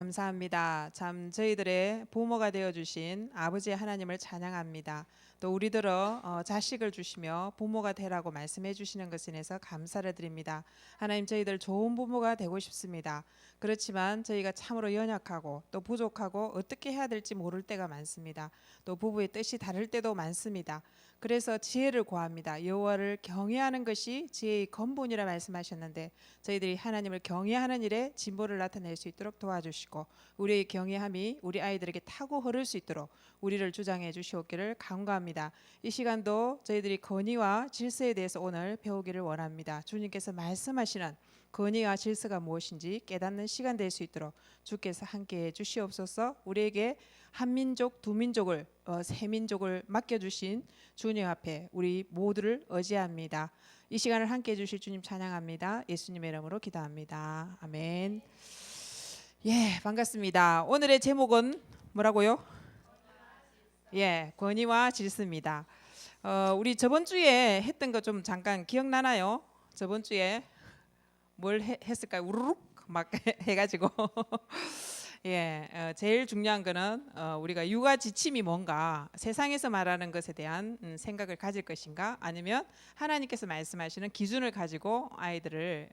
감사합니다. 참 저희들의 부모가 되어 주신 아버지 하나님을 찬양합니다. 또 우리들어 자식을 주시며 부모가 되라고 말씀해 주시는 것에 대해서 감사를 드립니다. 하나님, 저희들 좋은 부모가 되고 싶습니다. 그렇지만 저희가 참으로 연약하고 또 부족하고 어떻게 해야 될지 모를 때가 많습니다. 또 부부의 뜻이 다를 때도 많습니다. 그래서 지혜를 구합니다. 여호와를 경외하는 것이 지혜의 근본이라 말씀하셨는데 저희들이 하나님을 경외하는 일에 진보를 나타낼 수 있도록 도와주시고 우리의 경외함이 우리 아이들에게 타고 흐를 수 있도록 우리를 주장해 주시옵기를 간구합니다. 이 시간도 저희들이 건의와 질서에 대해서 오늘 배우기를 원합니다. 주님께서 말씀하시는 건의와 질서가 무엇인지 깨닫는 시간 될 수 있도록 주께서 함께해 주시옵소서. 우리에게 한 민족 두 민족을 세 민족을 맡겨주신 주님 앞에 우리 모두를 의지합니다. 이 시간을 함께해 주실 주님 찬양합니다. 예수님의 이름으로 기도합니다. 아멘. 예, 반갑습니다. 오늘의 제목은 뭐라고요? 예, 권위와 질서입니다. 우리 저번 주에 했던 거 좀 잠깐 기억나나요? 저번 주에 뭘 했을까요? 우르륵 막 해가지고 예, 제일 중요한 거는 우리가 육아 지침이 뭔가 세상에서 말하는 것에 대한 생각을 가질 것인가, 아니면 하나님께서 말씀하시는 기준을 가지고 아이들을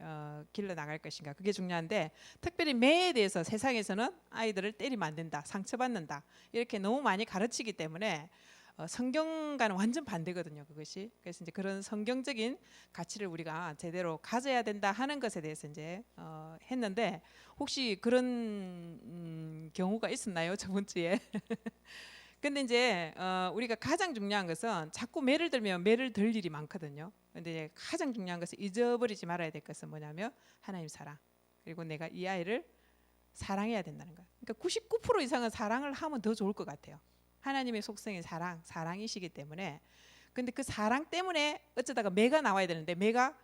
길러 나갈 것인가, 그게 중요한데, 특별히 매에 대해서 세상에서는 아이들을 때리면 안 된다, 상처받는다, 이렇게 너무 많이 가르치기 때문에 성경과는 완전 반대거든요, 그것이. 그래서 이제 그런 성경적인 가치를 우리가 제대로 가져야 된다 하는 것에 대해서 이제 했는데, 혹시 그런 경우가 있었나요, 저번 주에? 근데 이제 우리가 가장 중요한 것은 자꾸 매를 들면 매를 들 일이 많거든요. 근데 이제 가장 중요한 것은 잊어버리지 말아야 될 것은 뭐냐면 하나님 사랑, 그리고 내가 이 아이를 사랑해야 된다는 거예요. 그러니까 99% 이상은 사랑을 하면 더 좋을 것 같아요. 하나님의 속성이 사랑이시기 때문에. 근데 그 사랑 때문에 어쩌다가 매가 나와야 되는데 매가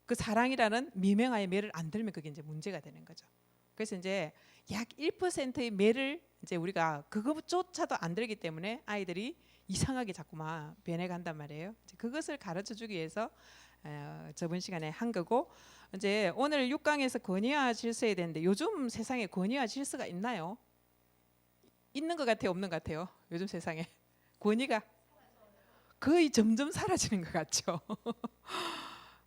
그 사랑이라는 미명하에 매를 안 들면 그게 이제 문제가 되는 거죠. 그래서 이제 약 1%의 매를 이제 우리가 그것조차도 안 들기 때문에 아이들이 이상하게 자꾸만 변해간단 말이에요. 이제 그것을 가르쳐 주기 위해서 저번 시간에 한 거고, 이제 오늘 6강에서 권위와 질서에 대는데, 요즘 세상에 권위와 질서가 있나요? 있는 것 같아요, 없는 것 같아요? 요즘 세상에 권위가 거의 점점 사라지는 것 같죠.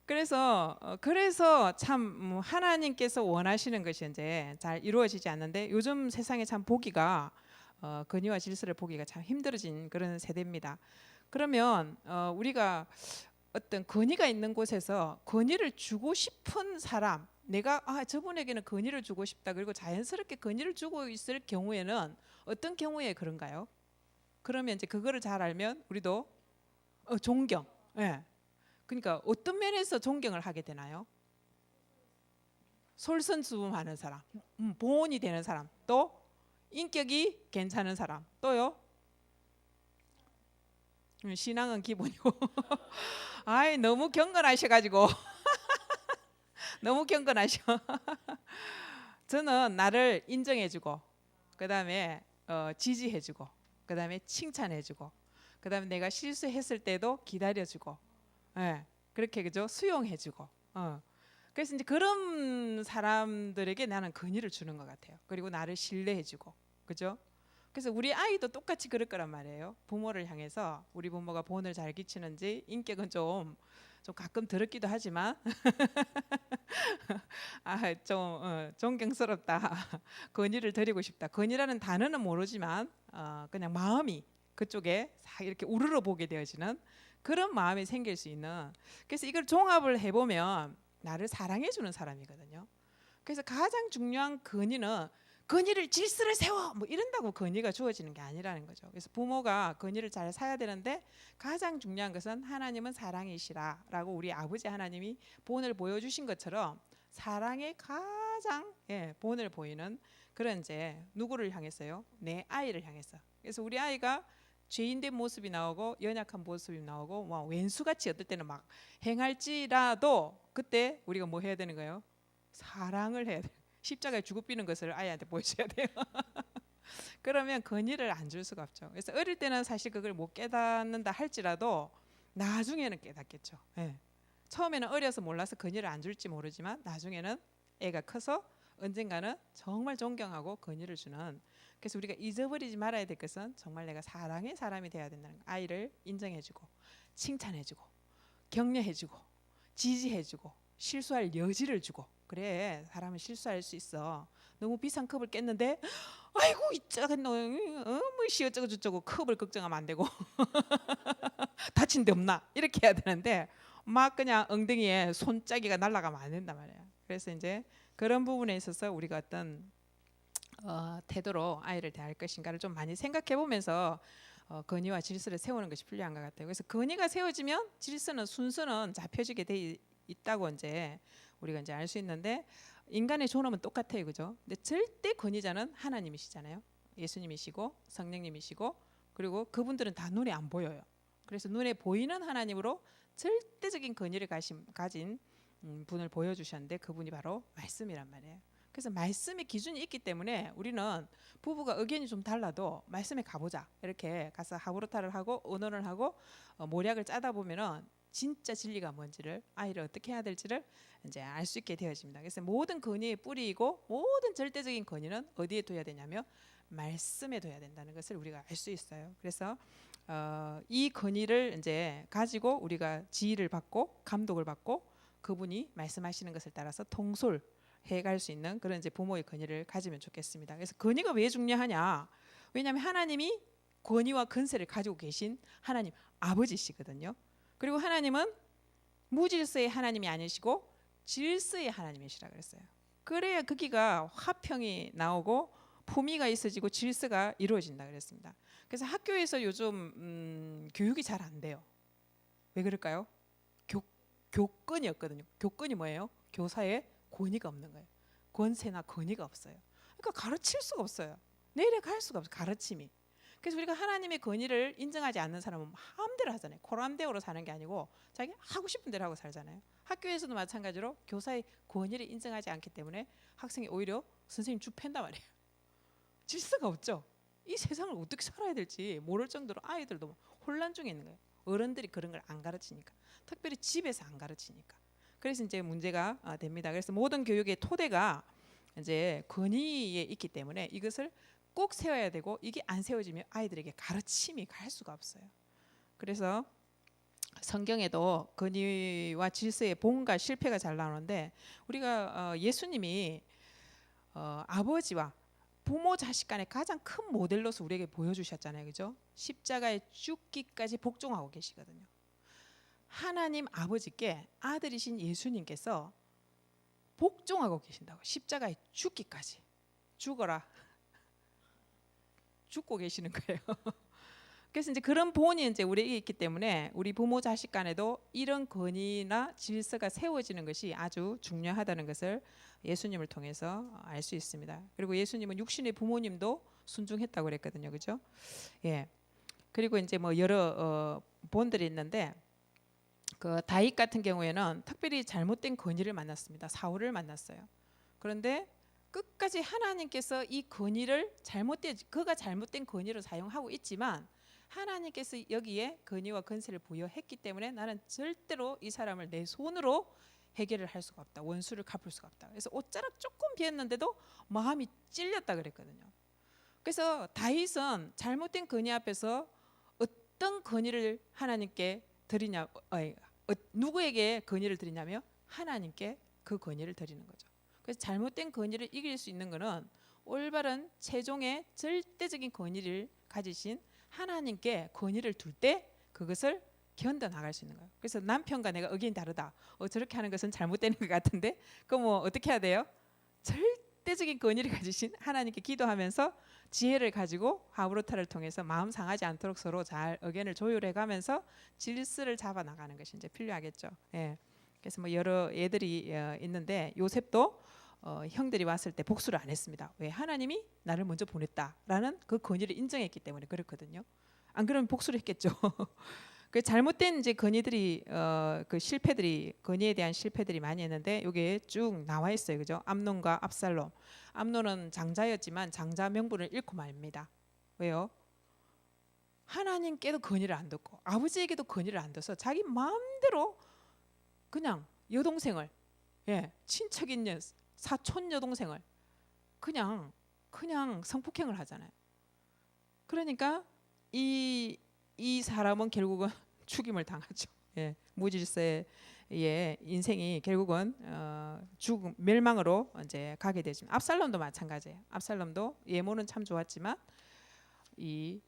그래서 참 하나님께서 원하시는 것이 이제 잘 이루어지지 않는데, 요즘 세상에 참 보기가 권위와 질서를 보기가 참 힘들어진 그런 세대입니다. 그러면 우리가 어떤 권위가 있는 곳에서 권위를 주고 싶은 사람, 내가 저분에게는 권위를 주고 싶다, 그리고 자연스럽게 권위를 주고 있을 경우에는 어떤 경우에 그런가요? 그러면 이제 그거를 잘 알면 우리도 존경. 예. 그러니까 어떤 면에서 존경을 하게 되나요? 솔선수범하는 사람, 보온이 되는 사람, 또 인격이 괜찮은 사람, 또요. 신앙은 기본이고. 아이, 너무 경건하셔가지고 너무 경건하셔. 저는 나를 인정해주고, 그 다음에 지지해주고, 그 다음에 칭찬해주고, 그 다음에 내가 실수했을 때도 기다려주고, 예, 그렇게 그죠? 수용해주고. 그래서 이제 그런 사람들에게 나는 권위를 주는 것 같아요. 그리고 나를 신뢰해주고, 그죠? 그래서 우리 아이도 똑같이 그럴 거란 말이에요. 부모를 향해서 우리 부모가 본을 잘 끼치는지, 인격은 좀 가끔 더럽기도 하지만 좀 존경스럽다. 권위를 드리고 싶다. 권위라는 단어는 모르지만 그냥 마음이 그쪽에 싹 이렇게 우러러 보게 되어지는 그런 마음이 생길 수 있는. 그래서 이걸 종합을 해보면 나를 사랑해주는 사람이거든요. 그래서 가장 중요한 권위를 질서를 세워 뭐 이런다고 권위가 주어지는 게 아니라는 거죠. 그래서 부모가 권위를 잘 사야 되는데, 가장 중요한 것은 하나님은 사랑이시라라고 우리 아버지 하나님이 본을 보여주신 것처럼 사랑의 가장 본을 보이는 그런 이제 누구를 향했어요? 내 아이를 향해서. 그래서 우리 아이가 죄인된 모습이 나오고 연약한 모습이 나오고 왼수같이 어떨 때는 막 행할지라도, 그때 우리가 뭐 해야 되는 거예요? 사랑을 해야 돼요. 십자가에 죽어 비는 것을 아이한테 보여줘야 돼요. 그러면 권위를 안 줄 수가 없죠. 그래서 어릴 때는 사실 그걸 못 깨닫는다 할지라도 나중에는 깨닫겠죠. 처음에는 어려서 몰라서 권위를 안 줄지 모르지만 나중에는 애가 커서 언젠가는 정말 존경하고 권위를 주는. 그래서 우리가 잊어버리지 말아야 될 것은 정말 내가 사랑의 사람이 되어야 된다는 거. 아이를 인정해주고 칭찬해주고 격려해주고 지지해주고 실수할 여지를 주고. 그래 사람은 실수할 수 있어. 너무 비싼 컵을 깼는데 아이고 이짜겠노 뭐시 어쩌고 저쩌고 컵을 걱정하면 안 되고 다친 데 없나 이렇게 해야 되는데 막 그냥 엉덩이에 손짜기가 날아가면 안 된단 말이야. 그래서 이제 그런 부분에 있어서 우리가 어떤 태도로 아이를 대할 것인가를 좀 많이 생각해 보면서 건의와 질서를 세우는 것이 필요한 것 같아요. 그래서 건의가 세워지면 질서는 순서는 잡혀지게 돼 있다고 이제 우리가 이제 알 수 있는데 인간의 존엄은 똑같아요, 그죠? 근데 절대 권위자는 하나님이시잖아요. 예수님이시고 성령님이시고 그리고 그분들은 다 눈에 안 보여요. 그래서 눈에 보이는 하나님으로 절대적인 권위를 가진 분을 보여주셨는데 그분이 바로 말씀이란 말이에요. 그래서 말씀의 기준이 있기 때문에 우리는 부부가 의견이 좀 달라도 말씀에 가보자 이렇게 가서 하브로타를 하고 언어를 하고 모략을 짜다 보면은 진짜 진리가 뭔지를 아이를 어떻게 해야 될지를 이제 알 수 있게 되어집니다. 그래서 모든 권위의 뿌리이고 모든 절대적인 권위는 어디에 둬야 되냐면 말씀에 둬야 된다는 것을 우리가 알 수 있어요. 그래서 이 권위를 이제 가지고 우리가 지휘를 받고 감독을 받고 그분이 말씀하시는 것을 따라서 통솔해갈 수 있는 그런 이제 부모의 권위를 가지면 좋겠습니다. 그래서 권위가 왜 중요하냐? 왜냐하면 하나님이 권위와 권세를 가지고 계신 하나님 아버지시거든요. 그리고 하나님은 무질서의 하나님이 아니시고 질서의 하나님이시라 그랬어요. 그래야 거기가 화평이 나오고 품위가 있어지고 질서가 이루어진다 그랬습니다. 그래서 학교에서 요즘 교육이 잘 안 돼요. 왜 그럴까요? 교권이었거든요. 교권이 뭐예요? 교사의 권위가 없는 거예요. 권세나 권위가 없어요. 그러니까 가르칠 수가 없어요. 내려갈 수가 없어요. 가르침이. 그래서 우리가 하나님의 권위를 인정하지 않는 사람은 마음대로 하잖아요. 코람대로로 사는 게 아니고 자기 하고 싶은 대로 하고 살잖아요. 학교에서도 마찬가지로 교사의 권위를 인정하지 않기 때문에 학생이 오히려 선생님 쭉 팬단 말이에요. 질서가 없죠. 이 세상을 어떻게 살아야 될지 모를 정도로 아이들도 혼란 중에 있는 거예요. 어른들이 그런 걸 안 가르치니까. 특별히 집에서 안 가르치니까. 그래서 이제 문제가 됩니다. 그래서 모든 교육의 토대가 이제 권위에 있기 때문에 이것을 꼭 세워야 되고 이게 안 세워지면 아이들에게 가르침이 갈 수가 없어요. 그래서 성경에도 권위와 질서의 봉과 실패가 잘 나오는데 우리가 예수님이 아버지와 부모 자식 간의 가장 큰 모델로서 우리에게 보여주셨잖아요. 그죠? 십자가에 죽기까지 복종하고 계시거든요. 하나님 아버지께 아들이신 예수님께서 복종하고 계신다고. 십자가에 죽기까지. 죽어라. 죽고 계시는 거예요. 그래서 이제 그런 본이 이제 우리에게 있기 때문에 우리 부모 자식 간에도 이런 권위나 질서가 세워지는 것이 아주 중요하다는 것을 예수님을 통해서 알 수 있습니다. 그리고 예수님은 육신의 부모님도 순종했다고 그랬거든요, 그죠? 예. 그리고 이제 뭐 여러 본들이 있는데 그 다윗 같은 경우에는 특별히 잘못된 권위를 만났습니다. 사울을 만났어요. 그런데 끝까지 하나님께서 이 권위를 그가 잘못된 권위를 사용하고 있지만 하나님께서 여기에 권위와 권세를 부여했기 때문에 나는 절대로 이 사람을 내 손으로 해결을 할 수가 없다. 원수를 갚을 수가 없다. 그래서 옷자락 조금 비었는데도 마음이 찔렸다 그랬거든요. 그래서 다윗은 잘못된 권위 앞에서 어떤 권위를 하나님께 드리냐, 누구에게 권위를 드리냐면 하나님께 그 권위를 드리는 거죠. 그래서 잘못된 권위를 이길 수 있는 것은 올바른 최종의 절대적인 권위를 가지신 하나님께 권위를 둘 때 그것을 견뎌 나갈 수 있는 거예요. 그래서 남편과 내가 의견이 다르다. 저렇게 하는 것은 잘못되는 것 같은데 그럼 뭐 어떻게 해야 돼요? 절대적인 권위를 가지신 하나님께 기도하면서 지혜를 가지고 하브로타를 통해서 마음 상하지 않도록 서로 잘 의견을 조율해 가면서 질서를 잡아 나가는 것이 이제 필요하겠죠. 예. 그래서 뭐 여러 애들이 있는데 요셉도 형들이 왔을 때 복수를 안 했습니다. 왜? 하나님이 나를 먼저 보냈다라는 그 권위를 인정했기 때문에 그렇거든요. 안 그러면 복수를 했겠죠. 그 잘못된 이제 권위들이 그 실패들이 권위에 대한 실패들이 많이 했는데 여기에 쭉 나와 있어요, 그죠? 암논과 압살롬. 암논은 장자였지만 장자 명분을 잃고 말입니다. 왜요? 하나님께도 권위를 안 듣고 아버지에게도 권위를 안 둬서 자기 마음대로 그냥 여동생을 친척인 사촌 여동생을 그냥 성폭행을 하잖아요. 그러니까 이 사람은 결국은 죽임을 당하죠. 예, 무질서의 인생이 결국은 죽음, 멸망으로 이제 가게 되죠. 압살롬도 마찬가지예요. 압살롬도 예모는 참 좋았지만 이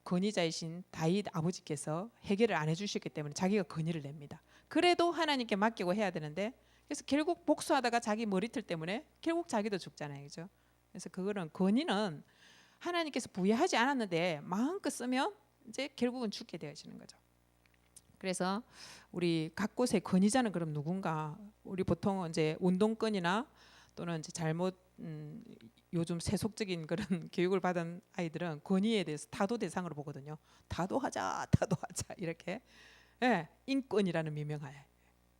권위자이신 다윗 아버지께서 해결을 안 해주셨기 때문에 자기가 건의를 냅니다. 그래도 하나님께 맡기고 해야 되는데, 그래서 결국 복수하다가 자기 머리털 때문에 결국 자기도 죽잖아요, 그죠? 그래서 그거는 권위는 하나님께서 부여하지 않았는데 마음껏 쓰면 이제 결국은 죽게 되어지는 거죠. 그래서 우리 각 곳의 권위자는 그럼 누군가? 우리 보통 이제 운동권이나 또는 이제 잘못 요즘 세속적인 그런 교육을 받은 아이들은 권위에 대해서 타도 대상으로 보거든요. 타도하자 이렇게. 예, 인권이라는 미명하에.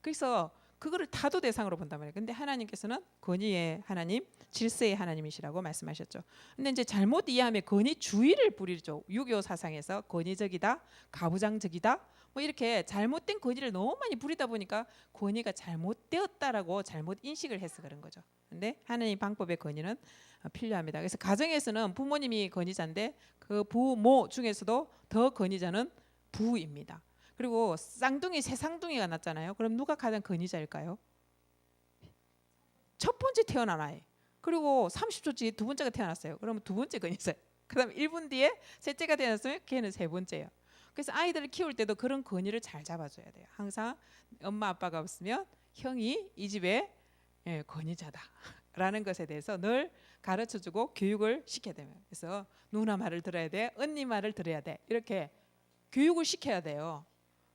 그래서 그거를 타도 대상으로 본단 말이에요. 근데 하나님께서는 권위의 하나님, 질서의 하나님이시라고 말씀하셨죠. 근데 이제 잘못 이해하면 권위주의를 부리죠. 유교 사상에서 권위적이다, 가부장적이다, 뭐 이렇게 잘못된 권위를 너무 많이 부리다 보니까 권위가 잘못되었다라고 잘못 인식을 해서 그런 거죠. 근데 하나님 방법의 권위는 필요합니다. 그래서 가정에서는 부모님이 권위자인데 그 부모 중에서도 더 권위자는 부입니다. 그리고 쌍둥이 새 쌍둥이가 났잖아요. 그럼 누가 가장 권위자일까요? 첫 번째 태어난 아이. 그리고 30초 뒤에 두 번째가 태어났어요. 그러면 두 번째 권위자. 그다음에 1분 뒤에 셋째가 태어났으면 걔는 세 번째예요. 그래서 아이들을 키울 때도 그런 권위를 잘 잡아줘야 돼요. 항상 엄마 아빠가 없으면 형이 이 집의 권위자다라는 것에 대해서 늘 가르쳐주고 교육을 시켜야 돼요. 그래서 누나 말을 들어야 돼, 언니 말을 들어야 돼, 이렇게 교육을 시켜야 돼요.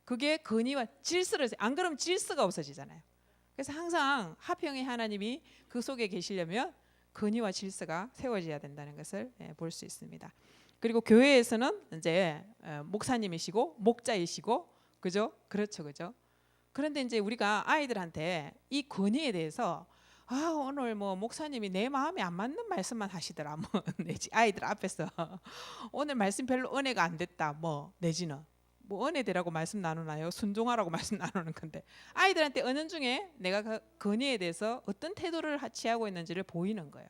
그게 권위와 질서를, 안 그러면 질서가 없어지잖아요. 그래서 항상 화평의 하나님이 그 속에 계시려면 권위와 질서가 세워져야 된다는 것을 볼 수 있습니다. 그리고 교회에서는 이제 목사님이시고 목자이시고, 그죠? 그렇죠. 그런데 이제 우리가 아이들한테 이 권위에 대해서 오늘 뭐 목사님이 내 마음에 안 맞는 말씀만 하시더라, 뭐 내지 아이들 앞에서 오늘 말씀 별로 은혜가 안 됐다, 뭐 내지는 뭐 은혜되라고 말씀 나누나요? 순종하라고 말씀 나누는 건데, 아이들한테 은연중에 내가 그 권위에 대해서 어떤 태도를 취하고 있는지를 보이는 거예요.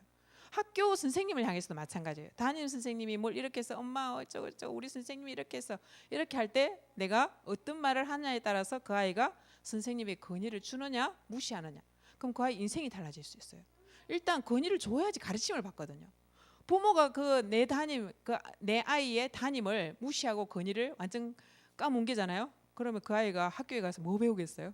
학교 선생님을 향해서도 마찬가지예요. 담임 선생님이 뭘 이렇게 해서 엄마 어쩌고 우리 선생님이 이렇게 해서 이렇게 할 때 내가 어떤 말을 하냐에 따라서 그 아이가 선생님의 권위를 주느냐 무시하느냐, 그럼 그 아이 인생이 달라질 수 있어요. 일단 권위를 줘야지 가르침을 받거든요. 부모가 내 아이의 담임을 무시하고 권위를 완전 까뭉개잖아요. 그러면 그 아이가 학교에 가서 뭐 배우겠어요?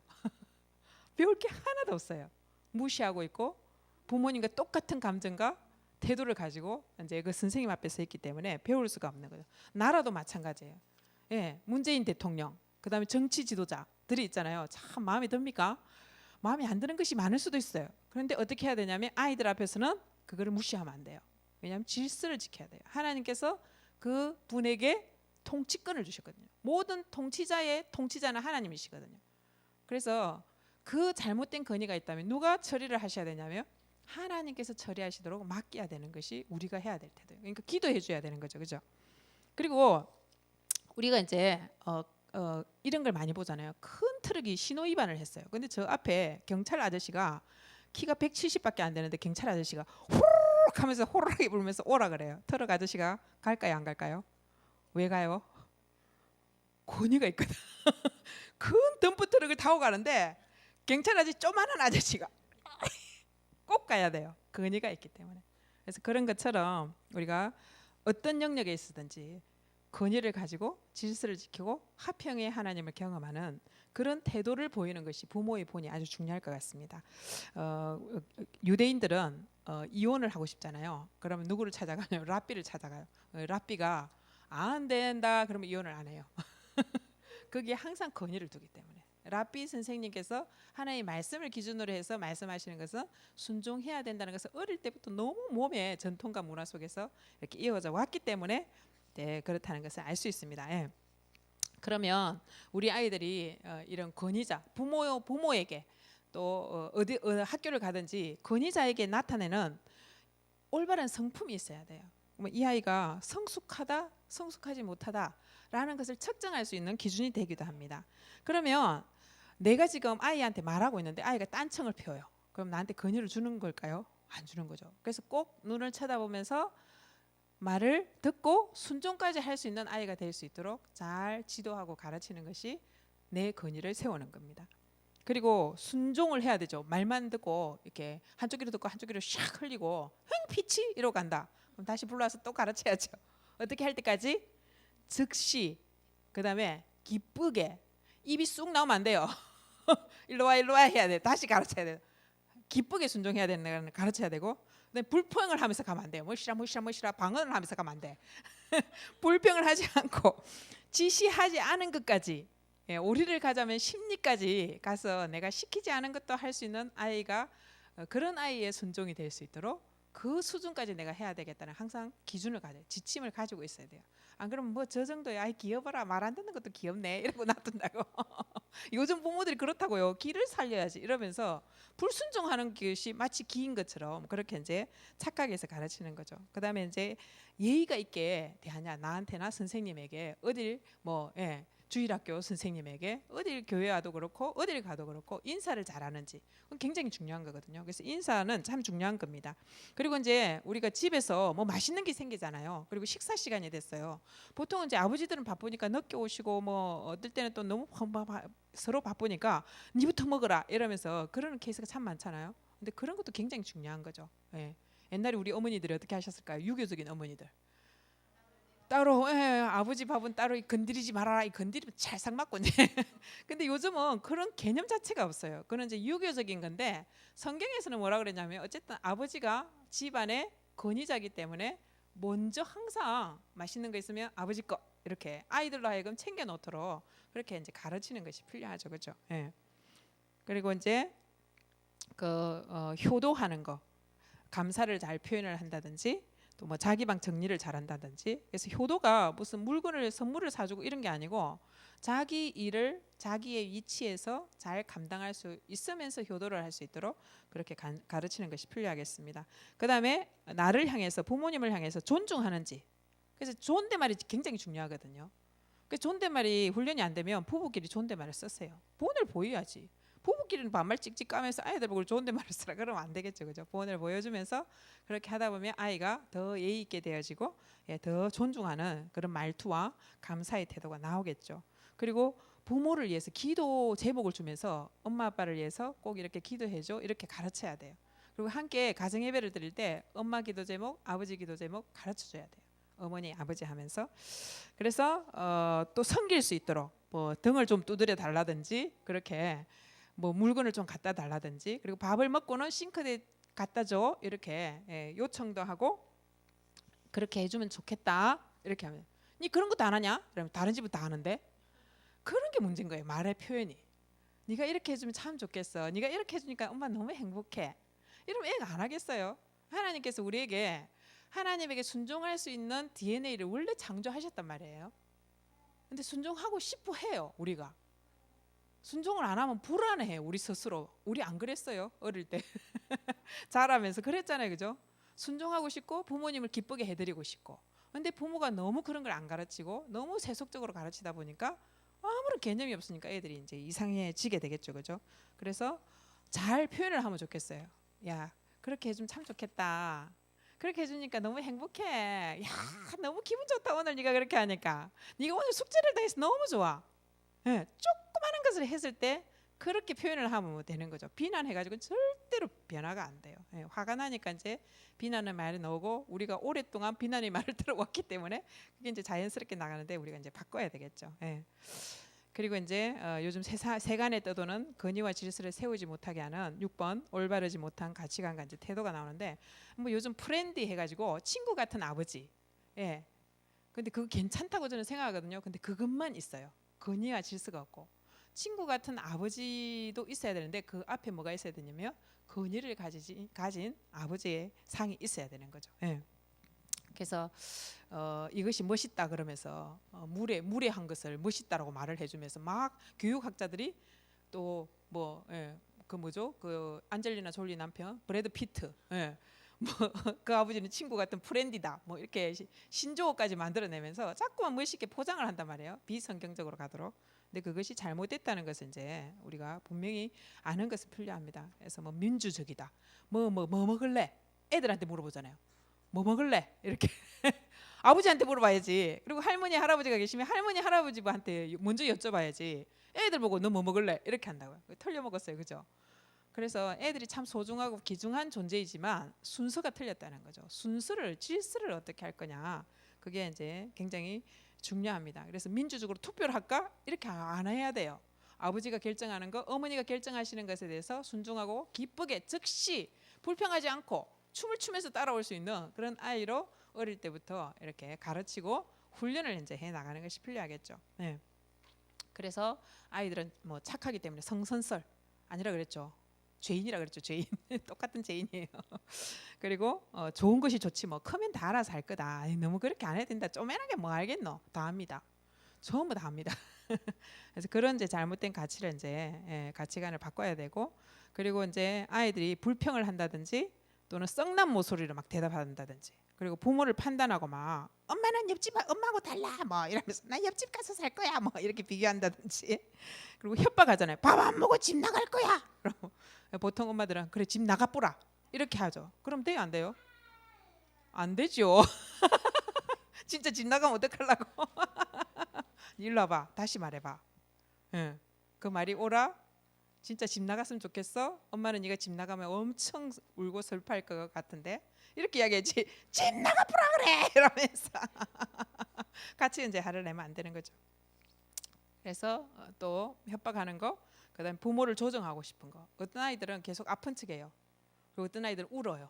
배울 게 하나도 없어요. 무시하고 있고 부모님과 똑같은 감정과 태도를 가지고 이제 그 선생님 앞에서 있기 때문에 배울 수가 없는 거죠. 나라도 마찬가지예요. 예, 문재인 대통령, 그다음에 정치 지도자들이 있잖아요. 참 마음에 듭니까? 마음에 안 드는 것이 많을 수도 있어요. 그런데 어떻게 해야 되냐면 아이들 앞에서는 그거를 무시하면 안 돼요. 왜냐하면 질서를 지켜야 돼요. 하나님께서 그 분에게 통치권을 주셨거든요. 모든 통치자는 하나님이시거든요. 그래서 그 잘못된 권위가 있다면 누가 처리를 하셔야 되냐면 하나님께서 처리하시도록 맡겨야 되는 것이 우리가 해야 될 테고요. 그러니까 기도해 줘야 되는 거죠, 그죠? 그리고 우리가 이제 이런 걸 많이 보잖아요. 큰 트럭이 신호 위반을 했어요. 근데 저 앞에 경찰 아저씨가 키가 170밖에 안 되는데 경찰 아저씨가 호로록 하면서 호로록이 불면서 오라 그래요. 트럭 아저씨가 갈까요, 안 갈까요? 왜 가요? 권위가 있거든. 큰 덤프 트럭을 타고 가는데 경찰 아저씨, 조만한 아저씨가 꼭 가야 돼요. 권위가 있기 때문에. 그래서 그런 것처럼 우리가 어떤 영역에 있으든지 권위를 가지고 질서를 지키고 화평의 하나님을 경험하는 그런 태도를 보이는 것이 부모의 본이 아주 중요할 것 같습니다. 유대인들은 이혼을 하고 싶잖아요. 그러면 누구를 찾아가요? 랍비를 찾아가요. 랍비가 안 된다 그러면 이혼을 안 해요. 거기에 항상 권위를 두기 때문에. 랍비 선생님께서 하나님의 말씀을 기준으로 해서 말씀하시는 것은 순종해야 된다는 것을 어릴 때부터 너무 몸에 전통과 문화 속에서 이렇게 이어져 왔기 때문에 그렇다는 것을 알 수 있습니다. 예. 그러면 우리 아이들이 이런 권위자, 부모에게 또 어디 학교를 가든지 권위자에게 나타내는 올바른 성품이 있어야 돼요. 이 아이가 성숙하다, 성숙하지 못하다라는 것을 측정할 수 있는 기준이 되기도 합니다. 그러면 내가 지금 아이한테 말하고 있는데 아이가 딴청을 피워요. 그럼 나한테 권위를 주는 걸까요? 안 주는 거죠. 그래서 꼭 눈을 쳐다보면서 말을 듣고 순종까지 할 수 있는 아이가 될 수 있도록 잘 지도하고 가르치는 것이 내 권위를 세우는 겁니다. 그리고 순종을 해야 되죠. 말만 듣고 이렇게 한쪽 귀로 듣고 한쪽 귀로 샥 흘리고 흥 피치 이러고 간다. 그럼 다시 불러와서 또 가르쳐야죠. 어떻게 할 때까지? 즉시. 그다음에 기쁘게. 입이 쑥 나오면 안 돼요. 일로 와 해야 돼. 다시 가르쳐야 돼. 기쁘게 순종해야 되는 걸 가르쳐야 되고, 불평을 하면서 가면 안 돼요. 뭐시라 방언을 하면서 가면 안 돼. 불평을 하지 않고 지시하지 않은 것까지, 오리를 가자면 심리까지 가서 내가 시키지 않은 것도 할 수 있는 아이가, 그런 아이의 순종이 될 수 있도록 그 수준까지 내가 해야 되겠다는 항상 기준을 가져, 지침을 가지고 있어야 돼요. 안 그러면 뭐 저 정도야, 아이 귀여워라, 말 안 듣는 것도 귀엽네 이러고 놔둔다고. 요즘 부모들이 그렇다고요. 기를 살려야지 이러면서 불순종하는 것이 마치 기인 것처럼 그렇게 이제 착각해서 가르치는 거죠. 그다음에 이제 예의가 있게 대하냐, 나한테나 선생님에게, 어딜 뭐 주일학교 선생님에게, 어딜 교회 와도 그렇고 어딜 가도 그렇고 인사를 잘하는지, 그건 굉장히 중요한 거거든요. 그래서 인사는 참 중요한 겁니다. 그리고 이제 우리가 집에서 뭐 맛있는 게 생기잖아요. 그리고 식사 시간이 됐어요. 보통은 이제 아버지들은 바쁘니까 늦게 오시고, 뭐 어떨 때는 또 너무 서로 바쁘니까 니부터 먹어라 이러면서 그러는 케이스가 참 많잖아요. 근데 그런 것도 굉장히 중요한 거죠. 옛날에 우리 어머니들이 어떻게 하셨을까요? 유교적인 어머니들. 따로, 아버지 밥은 따로 건드리지 말아라. 이 건드리면 찰싹 맞고 이제. 근데 요즘은 그런 개념 자체가 없어요. 그건 이제 유교적인 건데, 성경에서는 뭐라 그랬냐면 어쨌든 아버지가 집안의 권위자기 때문에 먼저 항상 맛있는 거 있으면 아버지 거 이렇게 아이들로 하여금 챙겨 놓도록 그렇게 이제 가르치는 것이 필요하죠, 그렇죠? 그리고 이제 효도하는 거, 감사를 잘 표현을 한다든지, 또 뭐 자기 방 정리를 잘한다든지. 그래서 효도가 무슨 물건을 선물을 사주고 이런 게 아니고, 자기 일을 자기의 위치에서 잘 감당할 수 있으면서 효도를 할 수 있도록 그렇게 가르치는 것이 필요하겠습니다. 그다음에 나를 향해서, 부모님을 향해서 존중하는지. 그래서 존댓말이 굉장히 중요하거든요. 그 존댓말이 훈련이 안 되면 부부끼리 존댓말을 쓰세요. 본을 보여야지. 부부끼리는 반말 찍찍 까면서 아이들 보고 존댓말을 쓰라 그러면 안 되겠죠, 그죠? 본을 보여주면서 그렇게 하다 보면 아이가 더 예의 있게 되어지고, 더 존중하는 그런 말투와 감사의 태도가 나오겠죠. 그리고 부모를 위해서 기도 제목을 주면서 엄마 아빠를 위해서 꼭 이렇게 기도해줘 이렇게 가르쳐야 돼요. 그리고 함께 가정 예배를 드릴 때 엄마 기도 제목, 아버지 기도 제목 가르쳐줘야 돼요. 어머니, 아버지 하면서. 그래서 또 섬길 수 있도록 뭐 등을 좀 두드려 달라든지, 그렇게 뭐 물건을 좀 갖다 달라든지, 그리고 밥을 먹고는 싱크대에 갖다 줘 이렇게 요청도 하고, 그렇게 해주면 좋겠다 이렇게 하면, 니 그런 것도 안 하냐? 그러면 다른 집은 다 하는데. 그런 게 문제인 거예요. 말의 표현이. 네가 이렇게 해주면 참 좋겠어, 네가 이렇게 해주니까 엄마 너무 행복해, 이러면 애가 안 하겠어요. 하나님께서 우리에게, 하나님에게 순종할 수 있는 DNA를 원래 창조하셨단 말이에요. 근데 순종하고 싶어 해요. 우리가 순종을 안 하면 불안해요. 우리 스스로. 우리 안 그랬어요? 어릴 때 자라면서 그랬잖아요, 그죠? 순종하고 싶고 부모님을 기쁘게 해드리고 싶고. 근데 부모가 너무 그런 걸 안 가르치고 너무 세속적으로 가르치다 보니까 아무런 개념이 없으니까 애들이 이제 이상해지게 되겠죠, 그죠? 그래서 잘 표현을 하면 좋겠어요. 야, 그렇게 해주면 참 좋겠다. 그렇게 해주니까 너무 행복해. 야, 너무 기분 좋다 오늘 네가 그렇게 하니까. 네가 오늘 숙제를 다 해서 너무 좋아. 조그마한 것을 했을 때 그렇게 표현을 하면 되는 거죠. 비난해가지고 절대로 변화가 안 돼요. 화가 나니까 이제 비난의 말이 나오고, 우리가 오랫동안 비난의 말을 들어왔기 때문에 그게 이제 자연스럽게 나가는데 우리가 이제 바꿔야 되겠죠. 그리고 이제 요즘 세간에 떠도는 권위와 질서를 세우지 못하게 하는 6번 올바르지 못한 가치관과 이제 태도가 나오는데, 뭐 요즘 프렌디 해가지고 친구 같은 아버지. 근데 그거 괜찮다고 저는 생각하거든요. 근데 그것만 있어요. 권위와 질서가 없고. 친구 같은 아버지도 있어야 되는데 그 앞에 뭐가 있어야 되냐면 권위를 가진 아버지의 상이 있어야 되는 거죠. 그래서 이것이 멋있다 그러면서 무례한 것을 멋있다라고 말을 해주면서 막 교육학자들이 또 뭐 그 뭐죠? 그 안젤리나 졸리 남편 브래드 피트, 뭐 그 아버지는 친구 같은 프렌디다, 뭐 이렇게 신조어까지 만들어내면서 자꾸만 멋있게 포장을 한단 말이에요. 비성경적으로 가도록. 근데 그것이 잘못됐다는 것은 이제 우리가 분명히 아는 것은 필요합니다. 그래서 뭐 민주적이다. 뭐 먹을래? 애들한테 물어보잖아요. 뭐 먹을래? 이렇게 아버지한테 물어봐야지. 그리고 할머니 할아버지가 계시면 할머니 할아버지한테 먼저 여쭤봐야지. 애들 보고 너 뭐 먹을래? 이렇게 한다고요. 틀려 먹었어요, 그죠? 그래서 애들이 참 소중하고 귀중한 존재이지만 순서가 틀렸다는 거죠. 순서를 질서를 어떻게 할 거냐. 그게 이제 굉장히 중요합니다. 그래서 민주적으로 투표를 할까? 이렇게 안 해야 돼요. 아버지가 결정하는 거, 어머니가 결정하시는 것에 대해서 순종하고 기쁘게 즉시 불평하지 않고 춤을 추면서 따라올 수 있는 그런 아이로 어릴 때부터 이렇게 가르치고 훈련을 이제 해 나가는 것이 필요하겠죠. 네. 그래서 아이들은 뭐 착하기 때문에 성선설 아니라 그랬죠. 죄인이라 그랬죠. 죄인. 똑같은 죄인이에요. 그리고 좋은 것이 좋지 뭐 크면 다 알아서 할 거다. 아이, 너무 그렇게 안 해야 된다. 쪼매나게 뭐 알겠노? 다 합니다. 전부 다 합니다. 그래서 그런 이제 잘못된 가치를 이제 가치관을 바꿔야 되고, 그리고 이제 아이들이 불평을 한다든지 또는 썩난 모소리로 막 대답한다든지, 그리고 부모를 판단하고 막 엄마는 옆집 엄마하고 달라 뭐 이러면서 나 옆집 가서 살 거야 뭐 이렇게 비교한다든지, 그리고 협박하잖아요. 밥 안 먹고 집 나갈 거야. 그럼 보통 엄마들은 그래 집 나가보라 이렇게 하죠. 그럼 돼요 안 돼요? 안 되죠. 진짜 집 나가면 어떡하려고. 일로 와봐. 다시 말해봐. 응. 그 말이 오라? 진짜 집 나갔으면 좋겠어? 엄마는 네가 집 나가면 엄청 울고 슬퍼할 것 같은데 이렇게 이야기하지. 집 나가보라 그래 이러면서 같이 이제 화를 내면 안 되는 거죠. 그래서 또 협박하는 거, 그다음 부모를 조정하고 싶은 거. 어떤 아이들은 계속 아픈 척해요. 그리고 어떤 아이들은 울어요.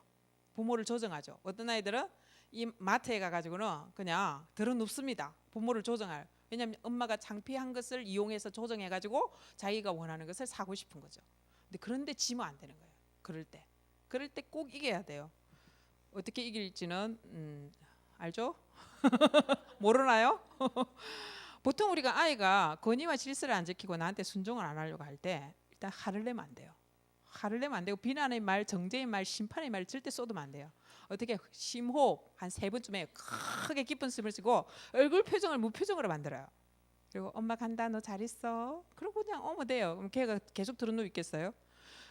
부모를 조정하죠. 어떤 아이들은 이 마트에 가가지고는 그냥 들어눕습니다. 부모를 조정할. 왜냐하면 엄마가 창피한 것을 이용해서 조정해가지고 자기가 원하는 것을 사고 싶은 거죠. 근데 그런데 지면 안 되는 거예요. 그럴 때 꼭 이겨야 돼요. 어떻게 이길지는 알죠? 모르나요? 보통 우리가 아이가 권위와 질서를 안 지키고 나한테 순종을 안 하려고 할 때 일단 화를 내면 안 돼요. 화를 내면 안 되고 비난의 말, 정죄의 말, 심판의 말 절대 쏟으면 안 돼요. 어떻게 심호흡 한 3번쯤에 크게 깊은 숨을 쉬고 얼굴 표정을 무표정으로 만들어요. 그리고 엄마 간다 너 잘 있어. 그러고 그냥 오면 돼요. 그럼 걔가 계속 들어누워 있겠어요?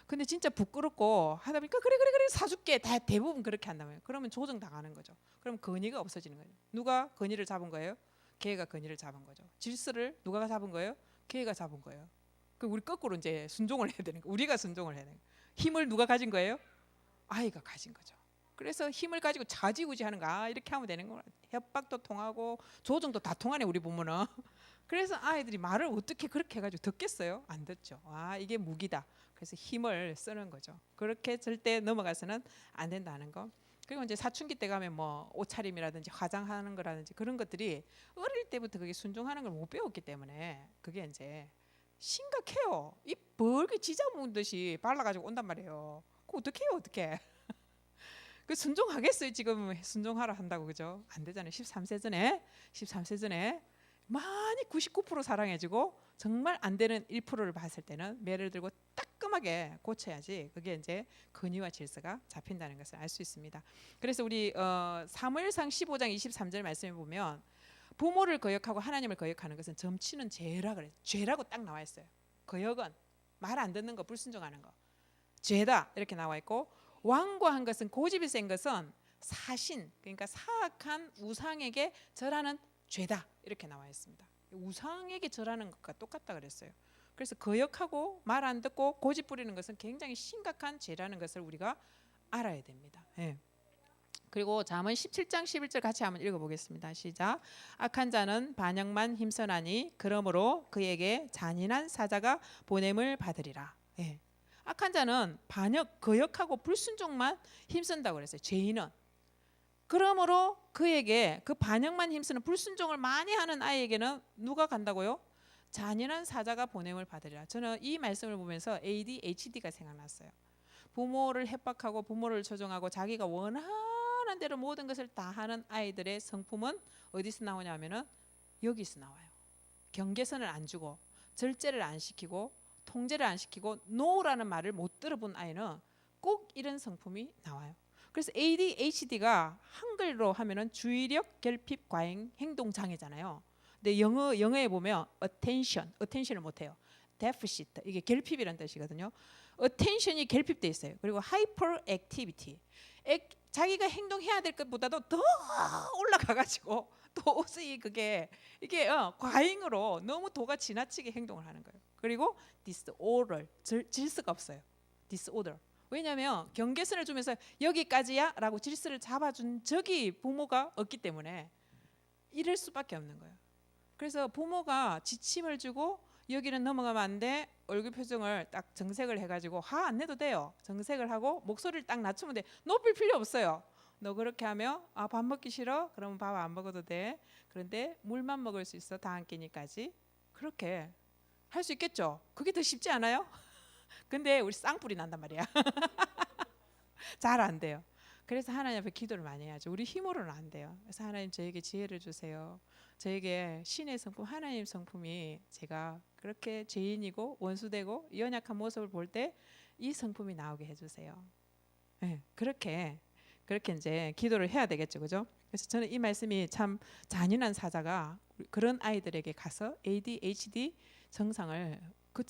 근데 진짜 부끄럽고 하다 보니까 그래 사줄게 다 대부분 그렇게 한다면 그러면 조정 당하는 거죠. 그럼 권위가 없어지는 거예요. 누가 권위를 잡은 거예요? 걔가 권위를 잡은 거죠. 질서를 누가 잡은 거예요? 걔가 잡은 거예요. 그 우리 거꾸로 이제 순종을 해야 되는 거. 우리가 순종을 해야 되는 거. 힘을 누가 가진 거예요? 아이가 가진 거죠. 그래서 힘을 가지고 좌지우지하는 거. 이렇게 하면 되는 거. 협박도 통하고 조정도 다 통하네 우리 부모는. 그래서 아이들이 말을 어떻게 그렇게 해가지고 듣겠어요? 안 듣죠. 이게 무기다. 그래서 힘을 쓰는 거죠. 그렇게 절대 넘어가서는 안 된다는 거. 그리고 이제 사춘기 때 가면 뭐 옷차림이라든지 화장하는 거라든지 그런 것들이 어릴 때부터 그게 순종하는 걸 못 배웠기 때문에 그게 이제 심각해요. 이 벌게 지자 먹는 듯이 발라가지고 온단 말이에요. 그거 어떻게 해요? 어떻게? 그 순종하겠어요? 지금 순종하라 한다고 그죠? 안 되잖아요. 13세 전에 많이 99% 사랑해주고 정말 안 되는 1%를 봤을 때는 매를 들고 따끔하게 고쳐야지 그게 이제 권위와 질서가 잡힌다는 것을 알 수 있습니다. 그래서 우리 사무엘상 15장 23절 말씀에 보면 부모를 거역하고 하나님을 거역하는 것은 점치는 죄라 그래요. 죄라고 딱 나와 있어요. 거역은 말 안 듣는 거, 불순종하는 거, 죄다 이렇게 나와 있고, 완고한 것은 고집이 센 것은 사신, 그러니까 사악한 우상에게 절하는 죄다 이렇게 나와 있습니다. 우상에게 절하는 것과 똑같다 그랬어요. 그래서 거역하고 말 안 듣고 고집 부리는 것은 굉장히 심각한 죄라는 것을 우리가 알아야 됩니다. 예. 그리고 잠언 17장 11절 같이 한번 읽어보겠습니다. 시작. 악한 자는 반역만 힘쓰나니 그러므로 그에게 잔인한 사자가 보냄을 받으리라. 예. 악한 자는 반역, 거역하고 불순종만 힘쓴다고 그랬어요. 죄인은. 그러므로 그에게 그 반역만 힘쓰는 불순종을 많이 하는 아이에게는 누가 간다고요? 잔인한 사자가 보냄을 받으리라. 저는 이 말씀을 보면서 ADHD가 생각났어요. 부모를 협박하고 부모를 조종하고 자기가 원하는 대로 모든 것을 다 하는 아이들의 성품은 어디서 나오냐면은 여기서 나와요. 경계선을 안 주고 절제를 안 시키고 통제를 안 시키고 노라는 말을 못 들어본 아이는 꼭 이런 성품이 나와요. 그래서 ADHD가 한글로 하면은 주의력 결핍 과잉 행동 장애잖아요. 근데 영어에 보면 attention을 못해요. deficit 이게 결핍이라는 뜻이거든요. attention이 결핍돼 있어요. 그리고 hyperactivity 자기가 행동해야 될 것보다도 더 올라가가지고 도저히 이게 과잉으로 너무 도가 지나치게 행동을 하는 거예요. 그리고 disorder 질서가 없어요. disorder 왜냐하면 경계선을 주면서 여기까지야라고 질서를 잡아준 적이 부모가 없기 때문에 이럴 수밖에 없는 거예요. 그래서 부모가 지침을 주고 여기는 넘어가면 안 돼. 얼굴 표정을 딱 정색을 해가지고 화 안 내도 돼요. 정색을 하고 목소리를 딱 낮추면 돼. 높일 필요 없어요. 너 그렇게 하면 밥 먹기 싫어? 그러면 밥 안 먹어도 돼. 그런데 물만 먹을 수 있어. 다 한 끼니까지. 그렇게 할 수 있겠죠. 그게 더 쉽지 않아요? 근데 우리 쌍뿔이 난단 말이야. 잘 안 돼요. 그래서 하나님 앞에 기도를 많이 해야죠. 우리 힘으로는 안 돼요. 그래서 하나님 저에게 지혜를 주세요. 저에게 신의 성품, 하나님 성품이 제가 그렇게 죄인이고 원수되고 연약한 모습을 볼 때 이 성품이 나오게 해주세요. 네, 그렇게 이제 기도를 해야 되겠죠, 그죠? 그래서 저는 이 말씀이 참 잔인한 사자가 그런 아이들에게 가서 ADHD 증상을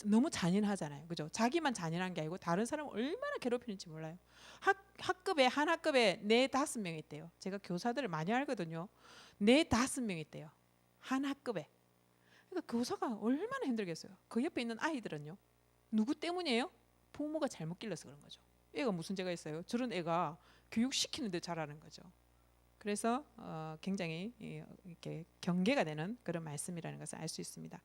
너무 잔인하잖아요, 그죠? 자기만 잔인한 게 아니고 다른 사람을 얼마나 괴롭히는지 몰라요. 한 학급에 4-5명 있대요. 제가 교사들을 많이 알거든요. 4-5명 있대요. 한 학급에. 그러니까 교사가 얼마나 힘들겠어요. 그 옆에 있는 아이들은요. 누구 때문이에요? 부모가 잘못 길러서 그런 거죠. 애가 무슨 죄가 있어요? 저런 애가 교육시키는데 잘하는 거죠. 그래서 굉장히 이렇게 경계가 되는 그런 말씀이라는 것을 알 수 있습니다.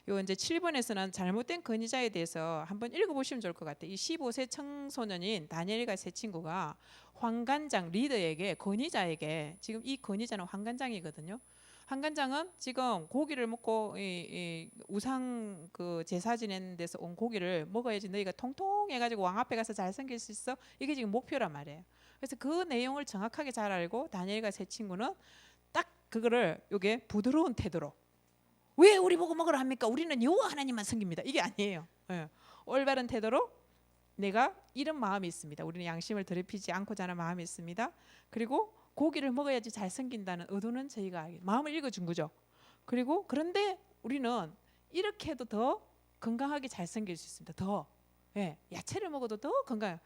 요 이제 7번에서는 잘못된 건의자에 대해서 한번 읽어보시면 좋을 것 같아요. 이 15세 청소년인 다니엘과 세 친구가 황관장 리더에게 건의자에게 지금 이 건의자는 황관장이거든요. 황관장은 지금 고기를 먹고 이 우상 그 제사 지내는 데서 온 고기를 먹어야지 너희가 통통해가지고 왕 앞에 가서 잘생길 수 있어. 이게 지금 목표란 말이에요. 그래서 그 내용을 정확하게 잘 알고 다니엘과 세 친구는 딱 그거를 요게 부드러운 태도로 왜 우리 보고 먹으라 합니까? 우리는 여호와 하나님만 섬깁니다. 이게 아니에요. 예. 올바른 태도로 내가 이런 마음이 있습니다. 우리는 양심을 더럽히지 않고자 하는 마음이 있습니다. 그리고 고기를 먹어야지 잘생긴다는 의도는 저희가 마음을 읽어준 거죠. 그리고 그런데 우리는 이렇게 해도 더 건강하게 잘생길 수 있습니다. 더 야채를 먹어도 더 건강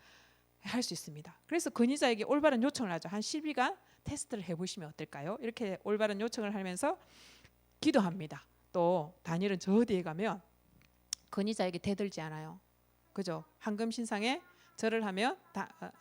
할 수 있습니다. 그래서 건의자에게 올바른 요청을 하죠. 한 10일간 테스트를 해보시면 어떨까요? 이렇게 올바른 요청을 하면서 기도합니다. 또 다니엘은 저 뒤에 가면 건의자에게 대들지 않아요. 그죠? 황금신상에 절을 하면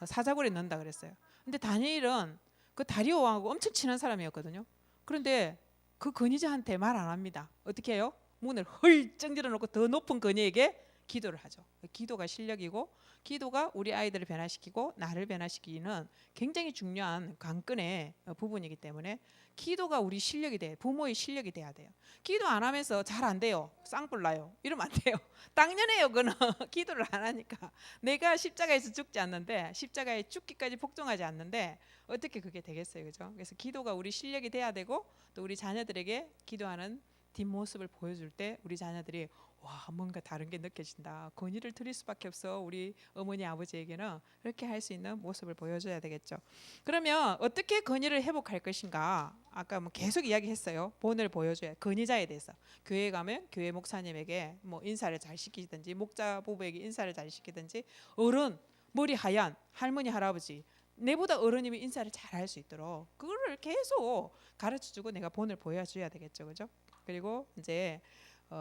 사자굴에 넣는다 그랬어요. 근데 다니엘은 그 다리오 왕하고 엄청 친한 사람이었거든요. 그런데 그 건의자한테 말 안 합니다. 어떻게 해요? 문을 헐쩍 열어놓고 더 높은 건의에게 기도를 하죠. 기도가 실력이고 기도가 우리 아이들을 변화시키고 나를 변화시키는 굉장히 중요한 관건의 부분이기 때문에 기도가 우리 실력이 돼. 부모의 실력이 돼야 돼요. 기도 안 하면서 잘 안 돼요. 쌍뿔 나요. 이러면 안 돼요. 당연해요. 그는 기도를 안 하니까. 내가 십자가에서 죽지 않는데 십자가에 죽기까지 복종하지 않는데 어떻게 그게 되겠어요. 그죠? 그래서 기도가 우리 실력이 돼야 되고 또 우리 자녀들에게 기도하는 뒷모습을 보여줄 때 우리 자녀들이 와 뭔가 다른 게 느껴진다. 건의를 드릴 수밖에 없어. 우리 어머니 아버지에게는 그렇게 할 수 있는 모습을 보여줘야 되겠죠. 그러면 어떻게 건의를 회복할 것인가? 아까 뭐 계속 이야기했어요. 본을 보여줘야 건의자에 대해서 교회 가면 교회 목사님에게 뭐 인사를 잘 시키든지 목자 부부에게 인사를 잘 시키든지 어른 머리 하얀 할머니 할아버지 내보다 어른이면 인사를 잘 할 수 있도록 그거를 계속 가르쳐주고 내가 본을 보여줘야 되겠죠, 그죠? 그리고 이제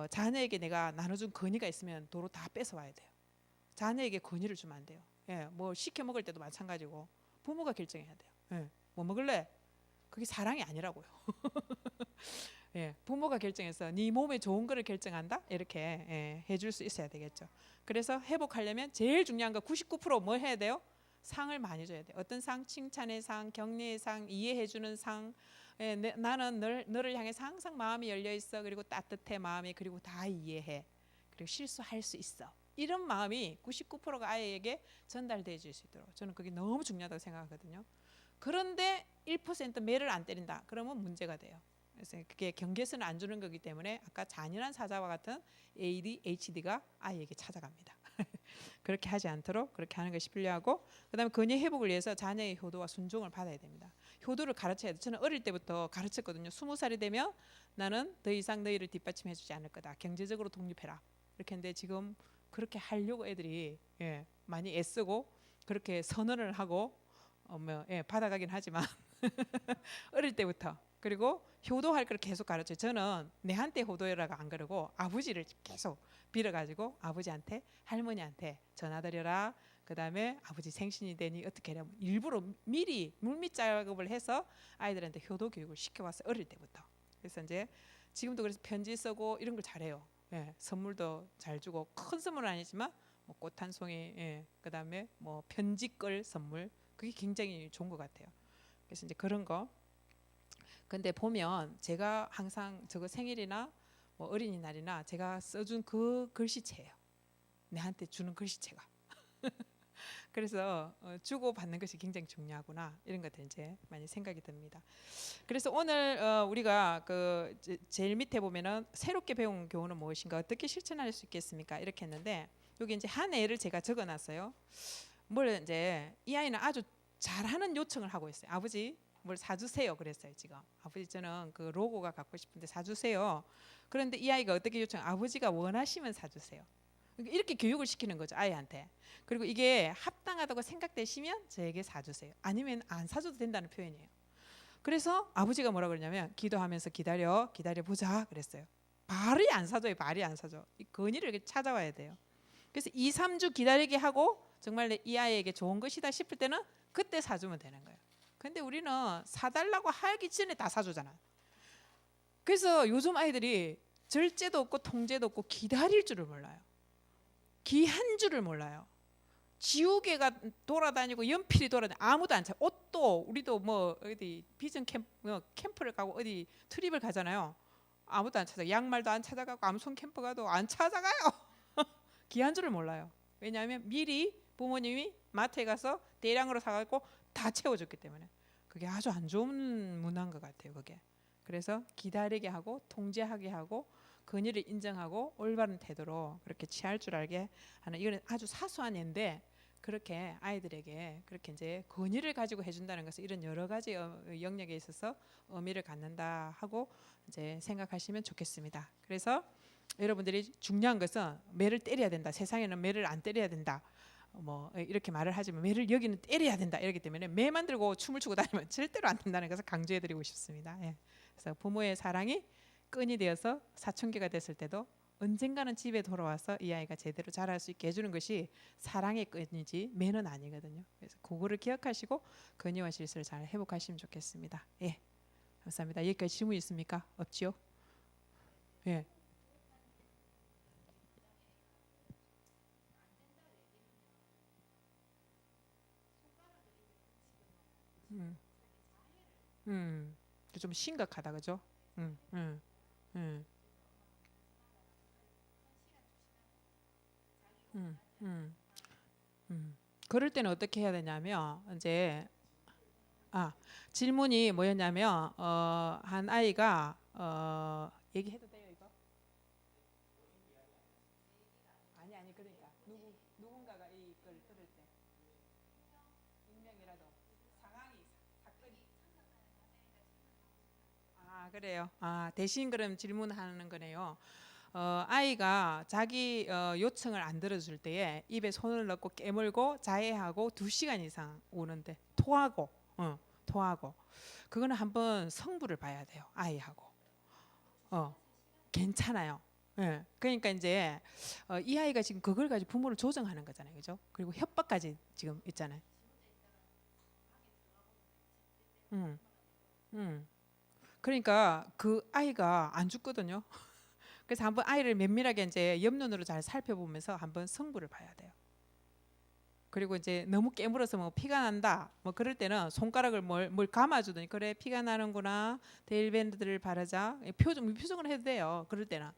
자녀에게 내가 나눠준 건의가 있으면 도로 다 뺏어와야 돼요. 자녀에게 건의를 주면 안 돼요. 뭐 시켜 먹을 때도 마찬가지고 부모가 결정해야 돼요. 뭐 먹을래? 그게 사랑이 아니라고요. 부모가 결정해서 네 몸에 좋은 거를 결정한다 이렇게 해줄 수 있어야 되겠죠. 그래서 회복하려면 제일 중요한 거 99% 해야 돼요? 상을 많이 줘야 돼요. 어떤 상? 칭찬의 상, 격려의 상, 이해해주는 상. 나는 너를 향해서 항상 마음이 열려 있어. 그리고 따뜻해 마음이. 그리고 다 이해해. 그리고 실수할 수 있어. 이런 마음이 99%가 아이에게 전달돼 줄 수 있도록 저는 그게 너무 중요하다고 생각하거든요. 그런데 1% 매를 안 때린다. 그러면 문제가 돼요. 그래서 그게 경계선을 안 주는 거기 때문에 아까 잔인한 사자와 같은 ADHD가 아이에게 찾아갑니다. 그렇게 하지 않도록 그렇게 하는 것이 필요하고 그다음에 건의 회복을 위해서 자녀의 효도와 순종을 받아야 됩니다. 효도를 가르쳐야 돼. 저는 어릴 때부터 가르쳤거든요. 20살이 되면 나는 더 이상 너희를 뒷받침해주지 않을 거다. 경제적으로 독립해라. 이렇게 했는데 지금 그렇게 하려고 애들이 많이 애쓰고 그렇게 선언을 하고 받아가긴 하지만 어릴 때부터 그리고 효도할 걸 계속 가르쳐요. 저는 내한테 효도해라가 안 그러고 아버지를 계속 빌어가지고 아버지한테 할머니한테 전화드려라. 그 다음에 아버지 생신이 되니 어떻게 하냐면 일부러 미리 물밑 작업을 해서 아이들한테 효도 교육을 시켜왔어요. 어릴 때부터. 그래서 이제 지금도 그래서 편지 쓰고 이런 걸 잘해요. 선물도 잘 주고 큰 선물은 아니지만 뭐 꽃 한 송이, 그 다음에 뭐 편지글 선물 그게 굉장히 좋은 것 같아요. 그래서 이제 그런 거. 근데 보면 제가 항상 저거 생일이나 뭐 어린이날이나 제가 써준 그 글씨체예요. 내한테 주는 글씨체가. 그래서 주고 받는 것이 굉장히 중요하구나 이런 것들 이제 많이 생각이 듭니다. 그래서 오늘 우리가 그 제일 밑에 보면은 새롭게 배운 교훈은 무엇인가 어떻게 실천할 수 있겠습니까 이렇게 했는데 여기 이제 한 애를 제가 적어놨어요. 뭘 이제 이 아이는 아주 잘하는 요청을 하고 있어요. 아버지 뭘 사주세요 그랬어요. 지금 아버지 저는 그 로고가 갖고 싶은데 사주세요. 그런데 이 아이가 어떻게 요청? 아버지가 원하시면 사주세요. 이렇게 교육을 시키는 거죠 아이한테. 그리고 이게 합당하다고 생각되시면 저에게 사주세요. 아니면 안 사줘도 된다는 표현이에요. 그래서 아버지가 뭐라 그러냐면 기도하면서 기다려 보자 그랬어요. 발이 안 사줘요. 발이 안 사줘. 이 건의를 이렇게 찾아와야 돼요. 그래서 2, 3주 기다리게 하고 정말 이 아이에게 좋은 것이다 싶을 때는 그때 사주면 되는 거예요. 근데 우리는 사달라고 하기 전에 다 사주잖아. 그래서 요즘 아이들이 절제도 없고 통제도 없고 기다릴 줄을 몰라요. 기한 줄을 몰라요. 지우개가 돌아다니고 연필이 돌아다니고 아무도 안 찾아. 옷도 우리도 뭐 어디 비전 캠프를 가고 어디 트립을 가잖아요. 아무도 안 찾아. 양말도 안 찾아가고 암송 캠프 가도 안 찾아가요. 기한 줄을 몰라요. 왜냐하면 미리 부모님이 마트에 가서 대량으로 사갖고 다 채워줬기 때문에 그게 아주 안 좋은 문화인 것 같아요. 그게. 그래서 기다리게 하고 통제하게 하고 건의를 인정하고 올바른 태도로 그렇게 취할 줄 알게 하는 이거는 아주 사소한 예인데 그렇게 아이들에게 그렇게 이제 건의를 가지고 해준다는 것은 이런 여러 가지 영역에 있어서 의미를 갖는다 하고 이제 생각하시면 좋겠습니다. 그래서 여러분들이 중요한 것은 매를 때려야 된다. 세상에는 매를 안 때려야 된다. 뭐 이렇게 말을 하지만 매를 여기는 때려야 된다. 이렇기 때문에 매만 들고 춤을 추고 다니면 절대로 안 된다는 것을 강조해드리고 싶습니다. 그래서 부모의 사랑이 끈이 되어서 사춘기가 됐을 때도 언젠가는 집에 돌아와서 이 아이가 제대로 자랄 수 있게 해주는 것이 사랑의 끈이지 매는 아니거든요. 그래서 그거를 기억하시고 건의와 실수를 잘 회복하시면 좋겠습니다. 감사합니다. 여기까지 질문 있습니까? 없지요? 예. 음, 좀 심각하다, 그죠? 음, 음, 음, 음, 음, 그럴 때는 어떻게 해야 되냐면 이제 아 질문이 뭐였냐면 한 아이가 얘기해도 돼요 이거? 아니 그러니까 누군가가 이걸 들을 때 익명이라도 상황이 사건이 그래요. 대신 그럼 질문하는 거네요. 아이가 자기 요청을 안 들어줄 때에 입에 손을 넣고 깨물고 자해하고 2시간 이상 우는데 토하고 그거는 한번 성부를 봐야 돼요. 아이하고. 어, 괜찮아요. 그러니까 이제 이 아이가 지금 그걸 가지고 부모를 조정하는 거잖아요. 그죠? 그리고 협박까지 지금 있잖아요. 음, 음. 그러니까 그 아이가 안 죽거든요. 그래서 한번 아이를 면밀하게 이제 옆눈으로 잘 살펴보면서 한번 성부를 봐야 돼요. 그리고 이제 너무 깨물어서 뭐 피가 난다 뭐 그럴 때는 손가락을 뭘 감아주더니 그래 피가 나는구나 데일밴드를 바르자 표정을 해도 돼요. 그럴 때는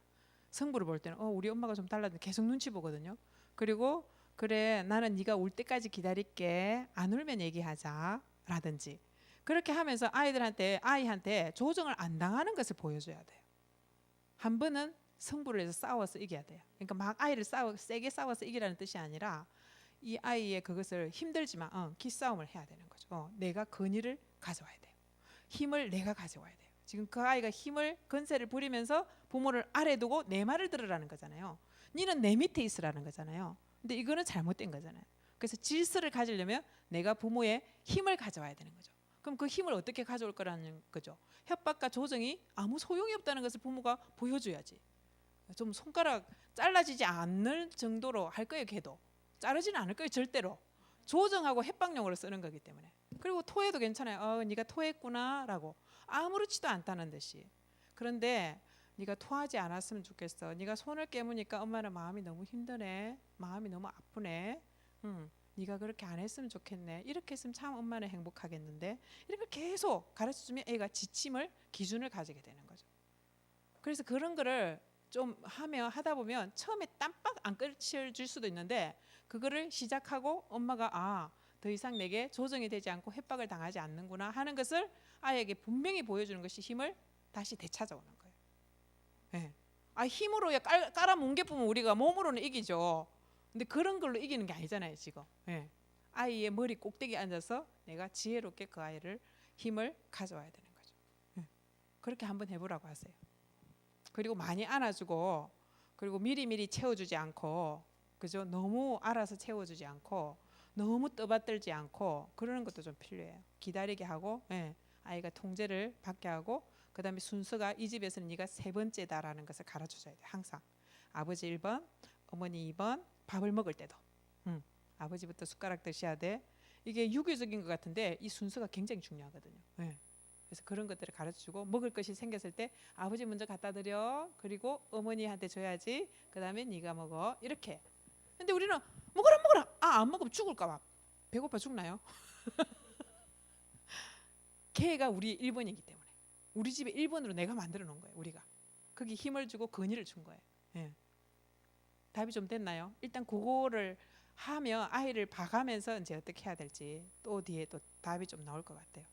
성부를 볼 때는 우리 엄마가 좀 달랐는데 계속 눈치 보거든요. 그리고 그래 나는 네가 울 때까지 기다릴게 안 울면 얘기하자 라든지 그렇게 하면서 아이한테 조정을 안 당하는 것을 보여줘야 돼요. 한 번은 승부를 해서 싸워서 이겨야 돼요. 그러니까 막 아이를 세게 싸워서 이기라는 뜻이 아니라 이 아이의 그것을 힘들지만 기싸움을 해야 되는 거죠. 내가 건의를 가져와야 돼요. 힘을 내가 가져와야 돼요. 지금 그 아이가 힘을 건세를 부리면서 부모를 아래 두고 내 말을 들으라는 거잖아요. 니는 내 밑에 있으라는 거잖아요. 근데 이거는 잘못된 거잖아요. 그래서 질서를 가지려면 내가 부모의 힘을 가져와야 되는 거죠. 그럼 그 힘을 어떻게 가져올 거라는 거죠. 협박과 조정이 아무 소용이 없다는 것을 부모가 보여줘야지. 좀 손가락 잘라지지 않을 정도로 할 거예요. 걔도 자르지는 않을 거예요. 절대로. 조정하고 협박용으로 쓰는 거기 때문에. 그리고 토해도 괜찮아요. 네가 토했구나 라고 아무렇지도 않다는 듯이. 그런데 네가 토하지 않았으면 좋겠어. 네가 손을 깨무니까 엄마는 마음이 너무 힘드네. 마음이 너무 아프네. 네가 그렇게 안 했으면 좋겠네. 이렇게 했으면 참 엄마는 행복하겠는데. 이렇게 계속 가르쳐주면 애가 지침을 기준을 가지게 되는 거죠. 그래서 그런 거를 좀 하다 보면 처음에 땀빡 안 끓여줄 수도 있는데 그거를 시작하고 엄마가 더 이상 내게 조정이 되지 않고 협박을 당하지 않는구나 하는 것을 아이에게 분명히 보여주는 것이 힘을 다시 되찾아오는 거예요. 네. 힘으로 깔아 뭉개보면 우리가 몸으로는 이기죠. 근데 그런 걸로 이기는 게 아니잖아요 지금. 네. 아이의 머리 꼭대기에 앉아서 내가 지혜롭게 그 아이를 힘을 가져와야 되는 거죠. 네. 그렇게 한번 해보라고 하세요. 그리고 많이 안아주고 그리고 미리미리 채워주지 않고 그죠? 너무 알아서 채워주지 않고 너무 떠받들지 않고 그러는 것도 좀 필요해요. 기다리게 하고 아이가 통제를 받게 하고 그 다음에 순서가 이 집에서는 네가 세 번째다라는 것을 가르쳐줘야 돼요. 항상 아버지 1번 어머니 2번 밥을 먹을 때도 아버지부터 숟가락 드셔야 돼. 이게 유교적인 것 같은데 이 순서가 굉장히 중요하거든요. 그래서 그런 것들을 가르쳐주고 먹을 것이 생겼을 때 아버지 먼저 갖다 드려. 그리고 어머니한테 줘야지. 그 다음에 네가 먹어. 이렇게. 근데 우리는 먹어라. 안 먹으면 죽을까 봐. 배고파 죽나요? 걔가 우리 1번이기 때문에 우리 집에 1번으로 내가 만들어 놓은 거예요. 우리가 거기 힘을 주고 건의를 준 거예요. 답이 좀 됐나요? 일단 그거를 하면 아이를 봐가면서 이제 어떻게 해야 될지 또 뒤에 또 답이 좀 나올 것 같아요.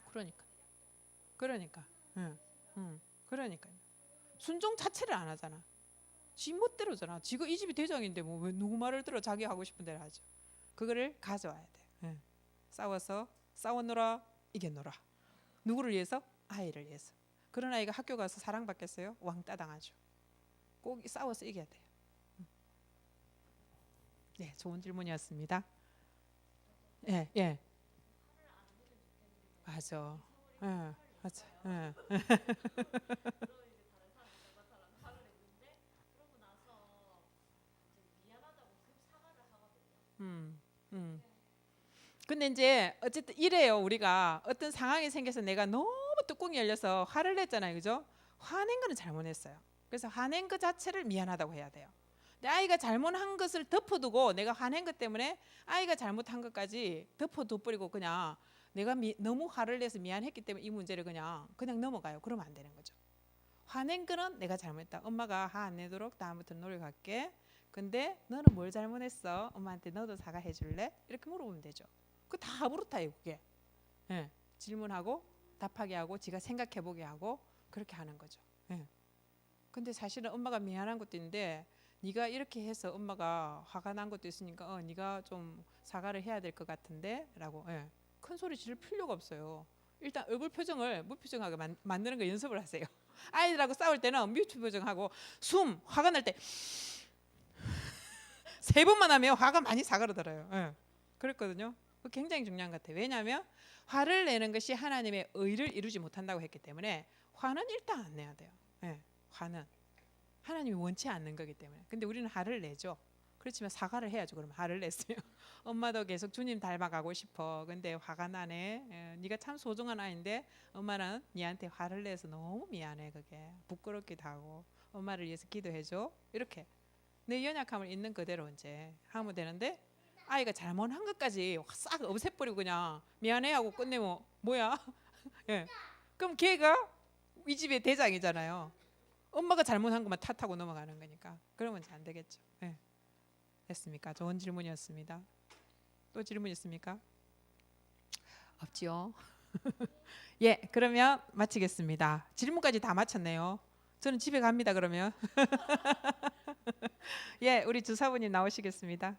그러니까 그러니까 순종 자체를 안 하잖아. 지 멋대로잖아. 지가 이 집이 대장인데 뭐 왜 누구 말을 들어 자기 하고 싶은 대로 하죠. 그거를 가져와야 돼. 싸워서 싸워노라 이겨노라. 누구를 위해서? 아이를 위해서. 그런 아이가 학교 가서 사랑받겠어요? 왕따 당하죠. 꼭 싸워서 이겨야 돼요. 네, 좋은 질문이었습니다. 예. 맞아. 맞아. 근데 이제 어쨌든 이래요. 우리가 어떤 상황이 생겨서 내가 너무 뚜껑이 열려서 화를 냈잖아요. 그죠? 화낸 거는 잘못했어요. 그래서 화낸 것 자체를 미안하다고 해야 돼요. 근데 아이가 잘못한 것을 덮어두고 내가 화낸 것 때문에 아이가 잘못한 것까지 덮어둬버리고 그냥 내가 너무 화를 내서 미안했기 때문에 이 문제를 그냥 넘어가요. 그러면 안 되는 거죠. 화낸 거는 내가 잘못했다. 엄마가 화 안 내도록 다음부터 노력할게. 근데 너는 뭘 잘못했어? 엄마한테 너도 사과해 줄래? 이렇게 물어보면 되죠. 그 다 물었다요 그게. 질문하고 답하게 하고 지가 생각해 보게 하고 그렇게 하는 거죠. 근데 사실은 엄마가 미안한 것도 있는데 네가 이렇게 해서 엄마가 화가 난 것도 있으니까 네가 좀 사과를 해야 될 것 같은데 라고 큰 소리 지를 필요가 없어요. 일단 얼굴 표정을 무표정하게 만드는 거 연습을 하세요. 아이들하고 싸울 때는 무표정하고 화가 날 때 3번만 하면 화가 많이 사그러들어요. 그랬거든요. 굉장히 중요한 것 같아요. 왜냐하면 화를 내는 것이 하나님의 의를 이루지 못한다고 했기 때문에 화는 일단 안 내야 돼요. 화는 하나님이 원치 않는 거기 때문에. 근데 우리는 화를 내죠. 그렇지만 사과를 해야죠. 그럼 화를 냈어요. 엄마도 계속 주님 닮아가고 싶어. 근데 화가 나네. 네가 참 소중한 아이인데 엄마는 네한테 화를 내서 너무 미안해. 그게 부끄럽기도 하고 엄마를 위해서 기도해줘. 이렇게 내 연약함을 있는 그대로 이제 하면 되는데 아이가 잘못한 것까지 싹 없애버리고 그냥 미안해하고 끝내면 뭐야? 그럼 걔가 이 집의 대장이잖아요. 엄마가 잘못한 것만 탓하고 넘어가는 거니까 그러면 안 되겠죠. 됐습니까? 좋은 질문이었습니다. 또 질문 있습니까? 없지요. 그러면 마치겠습니다. 질문까지 다 마쳤네요. 저는 집에 갑니다. 그러면 우리 주사부님 나오시겠습니다.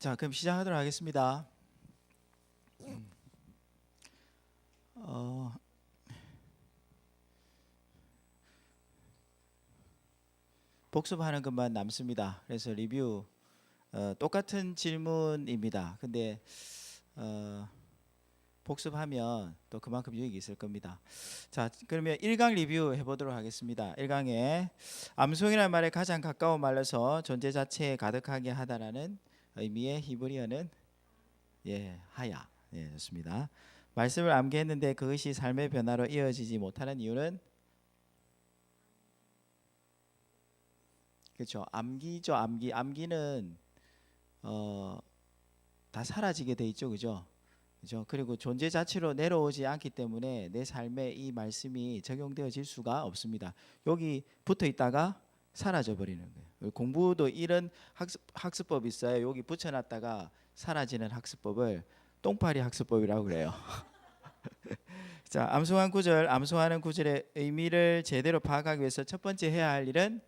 자, 그럼 시작하도록 하겠습니다. 복습하는 것만 남습니다. 그래서 리뷰 똑같은 질문입니다. 근데 복습하면 또 그만큼 유익이 있을 겁니다. 자, 그러면 1강 리뷰 해보도록 하겠습니다. 1강에 암송이라는 말에 가장 가까운 말로서 존재 자체에 가득하게 하다라는 의미의 히브리어는 하야. 좋습니다. 말씀을 암기했는데 그것이 삶의 변화로 이어지지 못하는 이유는 그렇죠. 암기죠. 암기는 다 사라지게 돼 있죠. 그죠? 그리고 존재 자체로 내려오지 않기 때문에 내 삶에 이 말씀이 적용되어질 수가 없습니다. 여기 붙어 있다가 사라져 버리는 거예요. 공부도 이런 학습법이 있어요. 여기 붙여놨다가 사라지는 학습법을 똥파리 학습법이라고 그래요. 자, 암송하는 구절의 의미를 제대로 파악하기 위해서 첫 번째 해야 할 일은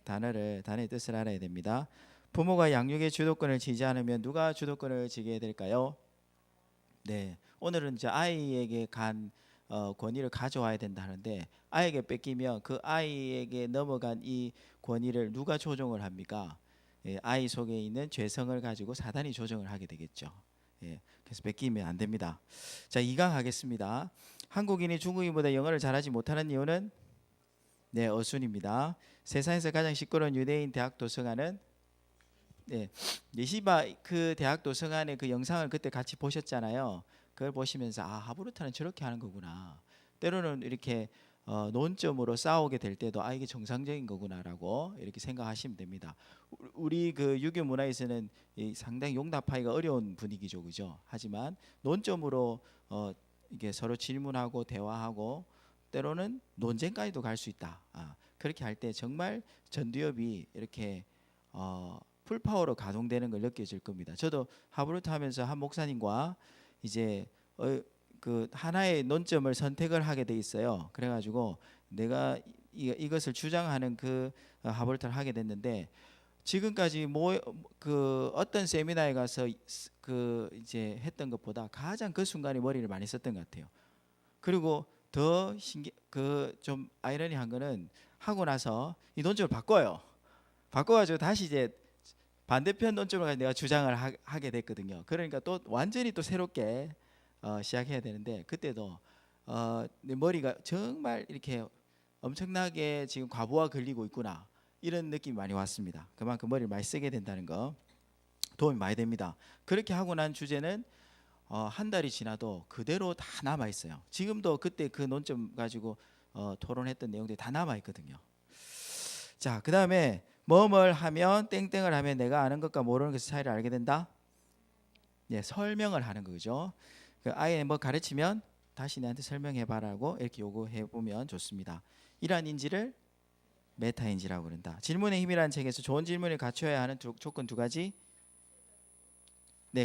단어의 뜻을 알아야 됩니다. 부모가 양육의 주도권을 쥐지 않으면 누가 주도권을 쥐게 될까요? 오늘은 이제 아이에게 간 권위를 가져와야 된다 하는데 아이에게 뺏기면 그 아이에게 넘어간 이 권위를 누가 조정을 합니까? 아이 속에 있는 죄성을 가지고 사단이 조정을 하게 되겠죠. 그래서 뺏기면 안 됩니다. 자, 2강 하겠습니다. 한국인이 중국인보다 영어를 잘하지 못하는 이유는 어순입니다. 세상에서 가장 시끄러운 유대인 대학 도서관은 예시바 그 대학 도서관의 그 영상을 그때 같이 보셨잖아요. 그걸 보시면서 하브루타는 저렇게 하는 거구나. 때로는 이렇게 논점으로 싸우게 될 때도 이게 정상적인 거구나라고 이렇게 생각하시면 됩니다. 우리 그 유교 문화에서는 상당히 용납하기가 어려운 분위기죠, 그죠? 하지만 논점으로 이게 서로 질문하고 대화하고 때로는 논쟁까지도 갈 수 있다. 그렇게 할 때 정말 전두엽이 이렇게 풀파워로 가동되는 걸 느껴질 겁니다. 저도 하브루트 하면서 한 목사님과 이제 그 하나의 논점을 선택을 하게 돼 있어요. 그래가지고 내가 이것을 주장하는 그 하브루트를 하게 됐는데 지금까지 그 어떤 세미나에 가서 그 이제 했던 것보다 가장 그 순간에 머리를 많이 썼던 것 같아요. 그리고 더 좀 아이러니한 거는 하고 나서 이 논점을 바꿔가지고 다시 이제 반대편 논점을 가지고 내가 주장을 하게 됐거든요. 그러니까 또 완전히 또 새롭게 시작해야 되는데 그때도 내 머리가 정말 이렇게 엄청나게 지금 과부하 걸리고 있구나 이런 느낌이 많이 왔습니다. 그만큼 머리를 많이 쓰게 된다는 거 도움이 많이 됩니다. 그렇게 하고 난 주제는 한 달이 지나도 그대로 다 남아 있어요. 지금도 그때 그 논점 가지고 토론했던 내용들이 다 남아 있거든요. 자, 그 다음에 뭐뭘 하면 땡땡을 하면 내가 아는 것과 모르는 것의 차이를 알게 된다. 설명을 하는 거죠. 그 아이에 뭐 가르치면 다시 내한테 설명해봐라고 이렇게 요구해 보면 좋습니다. 이러한 인지를 메타인지라고 그런다. 질문의 힘이라는 책에서 좋은 질문을 갖춰야 하는 조건 두 가지.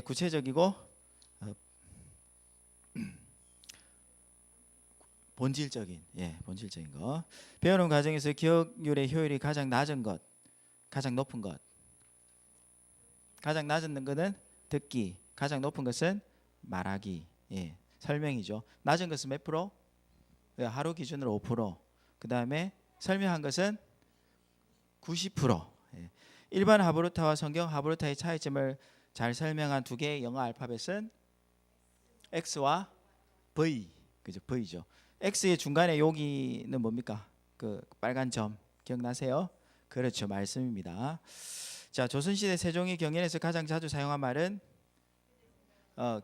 구체적이고 본질적인 거. 배우는 과정에서 기억률의 효율이 가장 낮은 것, 가장 높은 것. 가장 낮은 것은 듣기, 가장 높은 것은 말하기. 설명이죠. 낮은 것은 몇 프로? 하루 기준으로 5%. 그 다음에 설명한 것은 90%. 일반 하브루타와 성경 하브루타의 차이점을 잘 설명한 두 개의 영어 알파벳은 X와 V. 그죠? V죠. X의 중간에 여기는 뭡니까? 그 빨간 점 기억나세요? 그렇죠. 말씀입니다. 자, 조선시대 세종이 경연에서 가장 자주 사용한 말은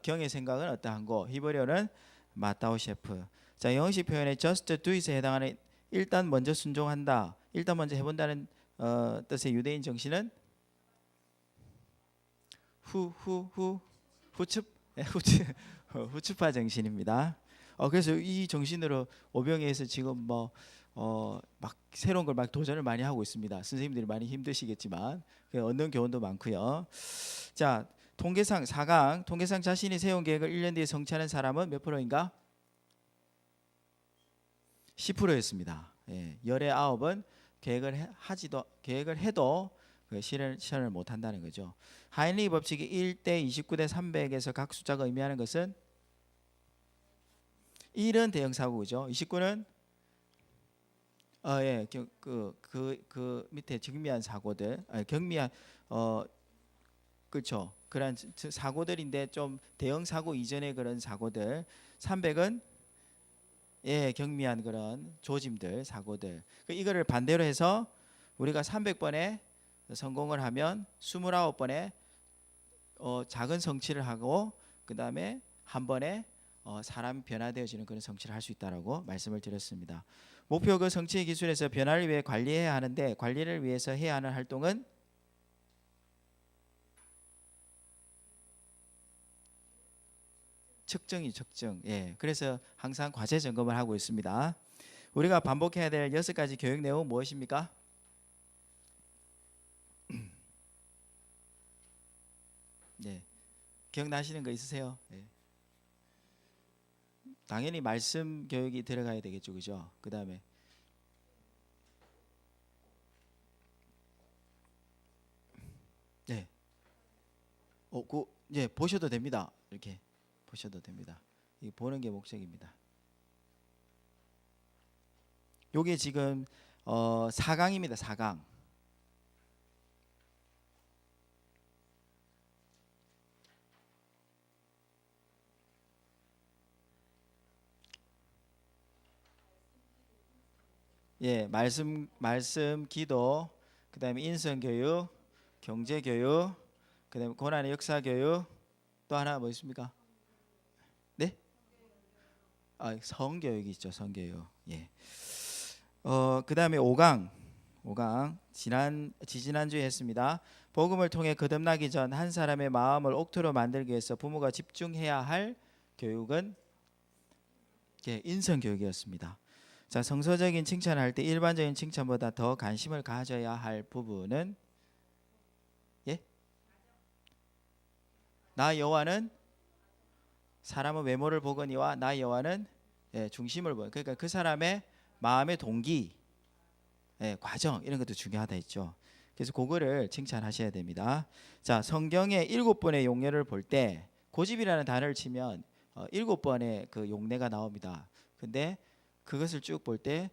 경의 생각은 어떠한고? 히브리어는 마타오 셰프. 자, 영어식 표현에 just do it에 해당하는 일단 먼저 순종한다. 일단 먼저 해본다는 뜻의 유대인 정신은 후츠파 정신입니다. 그래서 이 정신으로 오병이에서 지금 막 새로운 걸 막 도전을 많이 하고 있습니다. 선생님들이 많이 힘드시겠지만 얻는 교훈도 많고요. 자, 통계상 4강 통계상 자신이 세운 계획을 1년 뒤에 성취하는 사람은 몇 프로인가? 10%였습니다. 열의 9은 계획을 해도 그 실현을 못 한다는 거죠. 하인리 법칙이 1대 29대 300에서 각 숫자가 의미하는 것은 1은 대형 사고죠. 29는 그 밑에 경미한 사고들, 경미한 그렇죠. 그런 사고들인데 좀 대형 사고 이전의 그런 사고들. 300은 경미한 그런 조짐들, 사고들. 이거를 반대로 해서 우리가 300번에 성공을 하면 29번에 작은 성취를 하고 그다음에 한 번에 사람이 변화되어지는 그런 성취를 할 수 있다라고 말씀을 드렸습니다. 목표 그 성취의 기술에서 변화를 위해 관리해야 하는데 관리를 위해서 해야 하는 활동은 측정. 그래서 항상 과제 점검을 하고 있습니다. 우리가 반복해야 될 6가지 교육 내용 무엇입니까? 네. 기억나시는 거 있으세요? 네. 당연히 말씀 교육이 들어가야 되겠죠. 그죠? 그다음에 네. 보셔도 됩니다. 이렇게 보셔도 됩니다. 이 보는 게 목적입니다. 요게 지금 4강입니다. 4강. 말씀 기도, 그다음에 인성 교육, 경제 교육, 그다음에 고난의 역사 교육, 또 하나 뭐 있습니까? 네? 성교육이 있죠. 성교육. 그다음에 5강 지지난주에 했습니다. 복음을 통해 거듭나기 전 한 사람의 마음을 옥토로 만들기 위해서 부모가 집중해야 할 교육은 인성 교육이었습니다. 자, 성서적인 칭찬을 할 때 일반적인 칭찬보다 더 관심을 가져야 할 부분은 나 여호와는 사람은 외모를 보거니와 나 여호와는 중심을 보여. 그러니까 그 사람의 마음의 동기, 과정 이런 것도 중요하다 했죠. 그래서 그거를 칭찬하셔야 됩니다. 자, 성경의 7번의 용례를 볼 때 고집이라는 단어를 치면 7번의 그 용례가 나옵니다. 근데 그것을 쭉 볼 때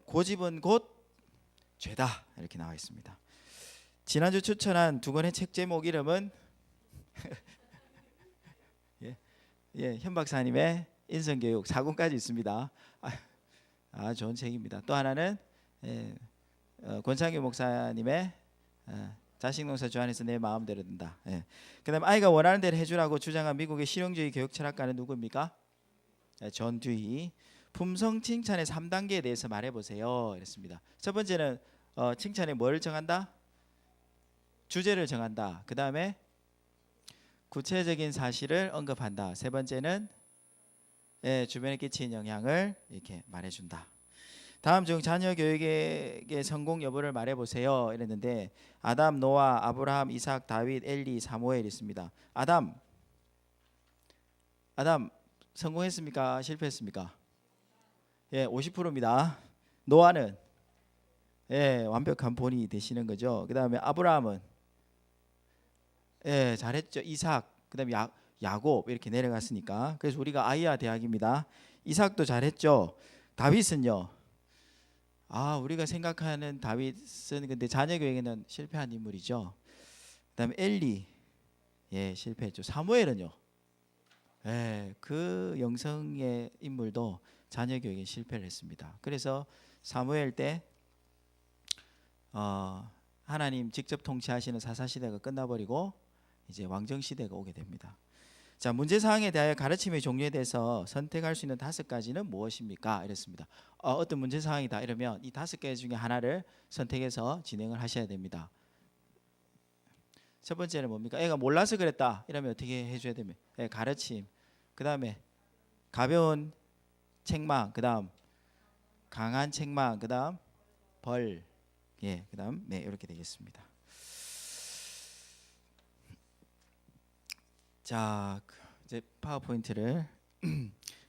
고집은 곧 죄다 이렇게 나와 있습니다. 지난주 추천한 두 권의 책 제목 이름은 현 박사님의 인성교육 4권까지 있습니다. 좋은 책입니다. 또 하나는 권창규 목사님의 자식농사 주안에서 내 마음대로 된다. 그다음 아이가 원하는 대로 해주라고 주장한 미국의 실용주의 교육 철학가는 누구입니까? 존 듀이. 품성 칭찬의 3단계에 대해서 말해보세요. 이랬습니다. 첫 번째는 칭찬에 뭐를 정한다? 주제를 정한다. 그 다음에 구체적인 사실을 언급한다. 세 번째는 주변에 끼친 영향을 이렇게 말해준다. 다음 중 자녀 교육의 성공 여부를 말해보세요. 이랬는데 아담, 노아, 아브라함, 이삭, 다윗, 엘리, 사무엘 있습니다. 아담 성공했습니까? 실패했습니까? 50%입니다. 노아는 완벽한 본이 되시는 거죠. 그 다음에 아브라함은 잘했죠. 이삭, 그 다음에 야곱 이렇게 내려갔으니까. 그래서 우리가 아이야 대학입니다. 이삭도 잘했죠. 다윗은요. 우리가 생각하는 다윗은 근데 자녀 교육에는 실패한 인물이죠. 그 다음에 엘리 실패했죠. 사무엘은요. 그 영성의 인물도 자녀 교육에 실패를 했습니다. 그래서 사무엘 때 하나님 직접 통치하시는 사사시대가 끝나버리고 이제 왕정시대가 오게 됩니다. 자, 문제사항에 대하여 가르침의 종류에 대해서 선택할 수 있는 5가지는 무엇입니까? 이랬습니다. 어떤 문제사항이다 이러면 이 5개 중에 하나를 선택해서 진행을 하셔야 됩니다. 첫 번째는 뭡니까? 애가 몰라서 그랬다 이러면 어떻게 해줘야 됩니까? 가르침, 그 다음에 가벼운 책망, 그 다음 강한 책망, 그 다음 벌, 그 다음 이렇게 되겠습니다. 자, 이제 파워포인트를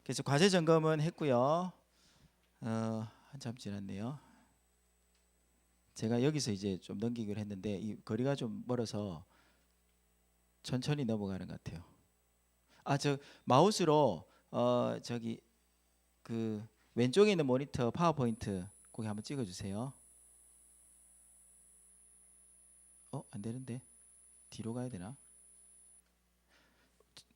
그래서 과제 점검은 했고요. 한참 지났네요. 제가 여기서 이제 좀 넘기기로 했는데 이 거리가 좀 멀어서 천천히 넘어가는 것 같아요. 저 마우스로 저기 그 왼쪽에 있는 모니터 파워포인트 거기 한번 찍어주세요. 안 되는데 뒤로 가야 되나?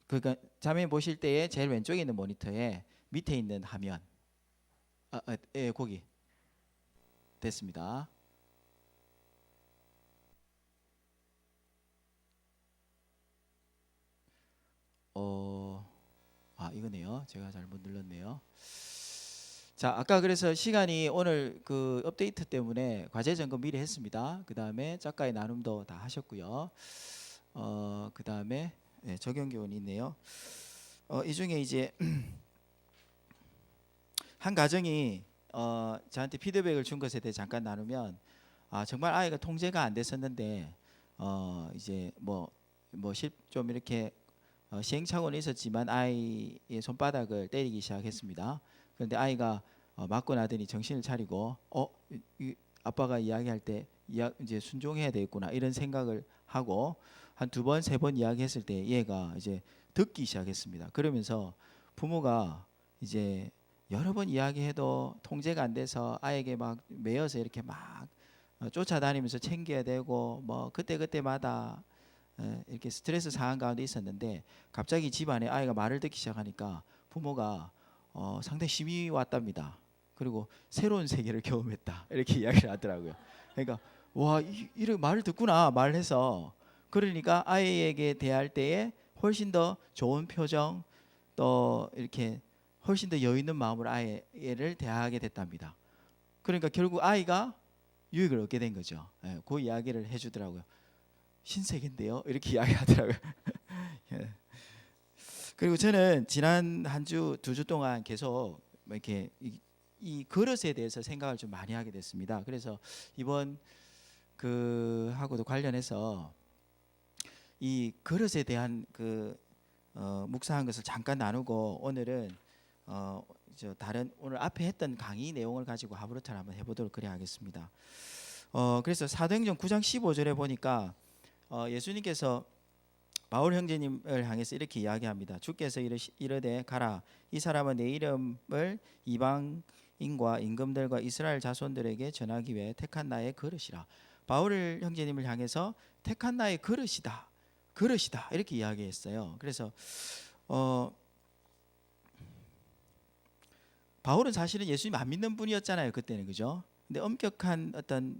그러니까 자매 보실 때에 제일 왼쪽에 있는 모니터에 밑에 있는 화면 예, 거기 됐습니다. 이거네요. 제가 잘못 눌렀네요. 자, 아까 그래서 시간이 오늘 그 업데이트 때문에 과제 점검 미리 했습니다. 그 다음에 작가의 나눔도 다 하셨고요. 그 다음에 적용 교훈이 있네요. 이 중에 이제 한 가정이 저한테 피드백을 준 것에 대해 잠깐 나누면 정말 아이가 통제가 안 됐었는데 이제 좀 이렇게 시행착오는 있었지만 아이의 손바닥을 때리기 시작했습니다. 그런데 아이가 맞고 나더니 정신을 차리고 아빠가 이야기할 때 이제 순종해야 되겠구나 이런 생각을 하고 한 2번, 3번 이야기했을 때 얘가 이제 듣기 시작했습니다. 그러면서 부모가 이제 여러 번 이야기해도 통제가 안 돼서 아이에게 막 매여서 이렇게 막 쫓아다니면서 챙겨야 되고 뭐 그때마다 이렇게 스트레스 상황 가운데 있었는데 갑자기 집안에 아이가 말을 듣기 시작하니까 부모가 상당히 힘이 왔답니다. 그리고 새로운 세계를 경험했다 이렇게 이야기를 하더라고요. 그러니까 와 이런 말을 듣구나 말해서 그러니까 아이에게 대할 때에 훨씬 더 좋은 표정 또 이렇게 훨씬 더 여유 있는 마음으로 아이를 대하게 됐답니다. 그러니까 결국 아이가 유익을 얻게 된 거죠. 그 이야기를 해주더라고요. 신세계인데요 이렇게 이야기하더라고요. 그리고 저는 지난 한 주, 2주 동안 계속 이렇게 이 그릇에 대해서 생각을 좀 많이 하게 됐습니다. 그래서 이번 그 하고도 관련해서 이 그릇에 대한 묵상한 것을 잠깐 나누고 오늘은 다른 오늘 앞에 했던 강의 내용을 가지고 하브루타를 한번 해보도록 그래 하겠습니다. 그래서 사도행전 9장 15절에 보니까 예수님께서 바울 형제님을 향해서 이렇게 이야기합니다. 주께서 이르되 가라 이 사람은 내 이름을 이방인과 임금들과 이스라엘 자손들에게 전하기 위해 택한 나의 그릇이라. 바울 형제님을 향해서 택한 나의 그릇이다 이렇게 이야기했어요. 그래서 바울은 사실은 예수님 안 믿는 분이었잖아요 그때는, 그죠? 근데 엄격한 어떤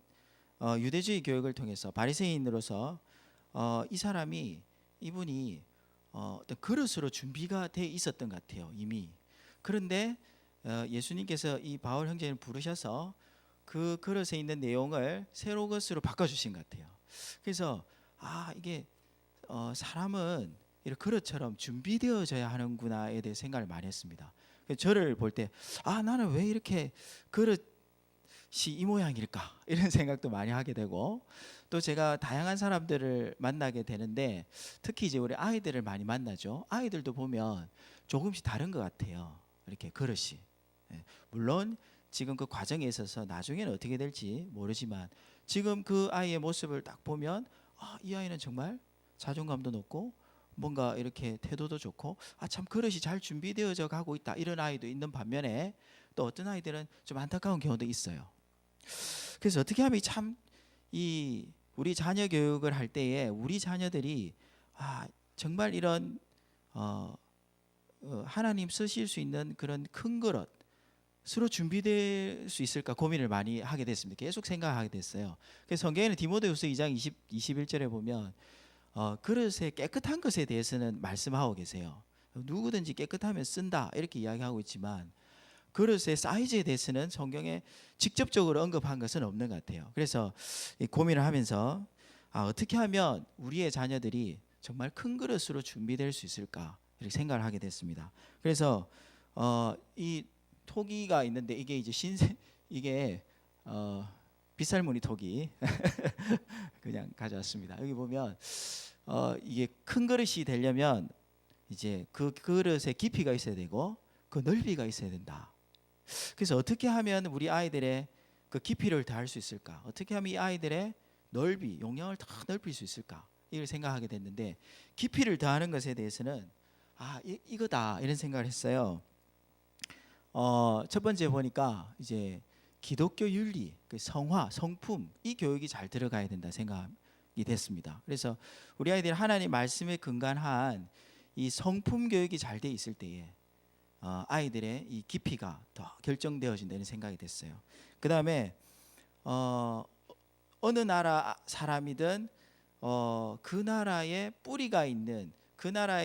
유대주의 교육을 통해서 바리새인으로서 이분이 어떤 그릇으로 준비가 돼 있었던 것 같아요 이미. 그런데 예수님께서 이 바울 형제를 부르셔서 그 그릇에 있는 내용을 새로운 것으로 바꿔주신 것 같아요. 그래서 이게 사람은 이런 그릇처럼 준비되어져야 하는구나에 대해 생각을 많이 했습니다. 저를 볼 때 나는 왜 이렇게 그릇이 이 모양일까 이런 생각도 많이 하게 되고, 또 제가 다양한 사람들을 만나게 되는데 특히 이제 우리 아이들을 많이 만나죠. 아이들도 보면 조금씩 다른 것 같아요 이렇게 그릇이. 물론 지금 그 과정에 있어서 나중에는 어떻게 될지 모르지만 지금 그 아이의 모습을 딱 보면 이 아이는 정말 자존감도 높고 뭔가 이렇게 태도도 좋고 참 그릇이 잘 준비되어져 가고 있다 이런 아이도 있는 반면에 또 어떤 아이들은 좀 안타까운 경우도 있어요. 그래서 어떻게 하면 이 우리 자녀 교육을 할 때에 우리 자녀들이 정말 이런 하나님 쓰실 수 있는 그런 큰 그릇으로 준비될 수 있을까 고민을 많이 하게 됐습니다. 계속 생각하게 됐어요. 그래서 성경에는 디모데후서 2장 21절에 보면 그릇의 깨끗한 것에 대해서는 말씀하고 계세요. 누구든지 깨끗하면 쓴다 이렇게 이야기하고 있지만 그릇의 사이즈에 대해서는 성경에 직접적으로 언급한 것은 없는 것 같아요. 그래서 고민을 하면서 어떻게 하면 우리의 자녀들이 정말 큰 그릇으로 준비될 수 있을까 이렇게 생각을 하게 됐습니다. 그래서 이 토기가 있는데 이게 이제 이게 빗살무늬 토기 그냥 가져왔습니다. 여기 보면 이게 큰 그릇이 되려면 이제 그 그릇의 깊이가 있어야 되고 그 넓이가 있어야 된다. 그래서 어떻게 하면 우리 아이들의 그 깊이를 더할 수 있을까? 어떻게 하면 이 아이들의 넓이, 용량을 더 넓힐 수 있을까? 이걸 생각하게 됐는데 깊이를 더하는 것에 대해서는 이거다 이런 생각을 했어요. 첫 번째 보니까 이제 기독교 윤리, 그 성화, 성품 이 교육이 잘 들어가야 된다 생각이 됐습니다. 그래서 우리 아이들이 하나님 말씀에 근간한 이 성품 교육이 잘 돼 있을 때에 아이들의 이 깊이가 더 결정되어진다는 생각이 됐어요. 그 다음에 어느 나라 사람이든 그 나라에 뿌리가 있는 그 나라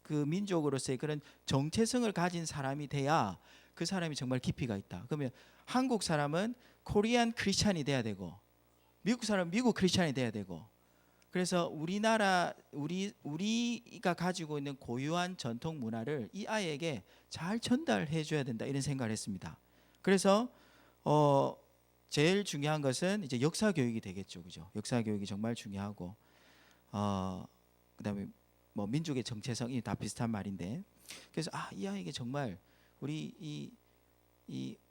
그 민족으로서의 그런 정체성을 가진 사람이 돼야 그 사람이 정말 깊이가 있다. 그러면 한국 사람은 코리안 크리스찬이 돼야 되고 미국 사람은 미국 크리스찬이 돼야 되고 그래서 우리가 가지고 있는 고유한 전통 문화를 이 아이에게 잘 전달해 줘야 된다 이런 생각을 했습니다. 그래서 제일 중요한 것은 이제 역사 교육이 되겠죠, 그죠? 역사 교육이 정말 중요하고 그다음에 뭐 민족의 정체성이 다 비슷한 말인데 그래서 이 아이에게 정말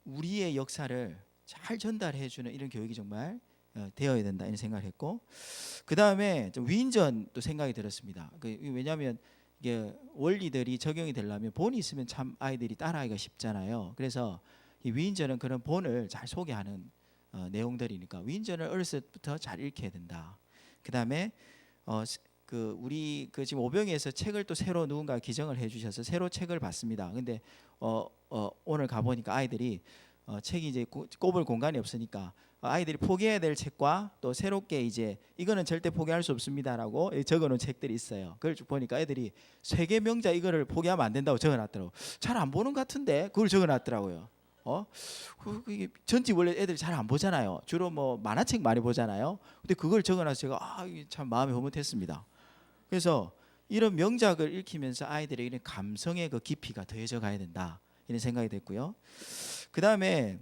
우리의 역사를 잘 전달해 주는 이런 교육이 정말 되어야 된다 이런 생각을 했고 그 다음에 위인전도 생각이 들었습니다. 왜냐하면 이게 원리들이 적용이 되려면 본이 있으면 참 아이들이 따라하기가 쉽잖아요. 그래서 이 위인전은 그런 본을 잘 소개하는 내용들이니까 위인전을 어렸을 때부터 잘 읽혀야 된다. 그 다음에 우리 지금 오병이에서 책을 또 새로 누군가 기증을 해주셔서 새로 책을 봤습니다. 근데 오늘 가보니까 아이들이 책이 이제 꼽을 공간이 없으니까 아이들이 포기해야 될 책과 또 새롭게 이제 이거는 절대 포기할 수 없습니다라고 적어놓은 책들이 있어요. 그걸 쭉 보니까 애들이 세계 명작 이거를 포기하면 안 된다고 적어놨더라고. 잘 안 보는 것 같은데 그걸 적어놨더라고요. 그게 전집 원래 애들이 잘 안 보잖아요. 주로 뭐 만화책 많이 보잖아요. 근데 그걸 적어놔서 제가 이게 참 마음이 흐뭇했습니다. 그래서 이런 명작을 읽히면서 아이들의 이런 감성의 그 깊이가 더해져 가야 된다 이런 생각이 됐고요. 그 다음에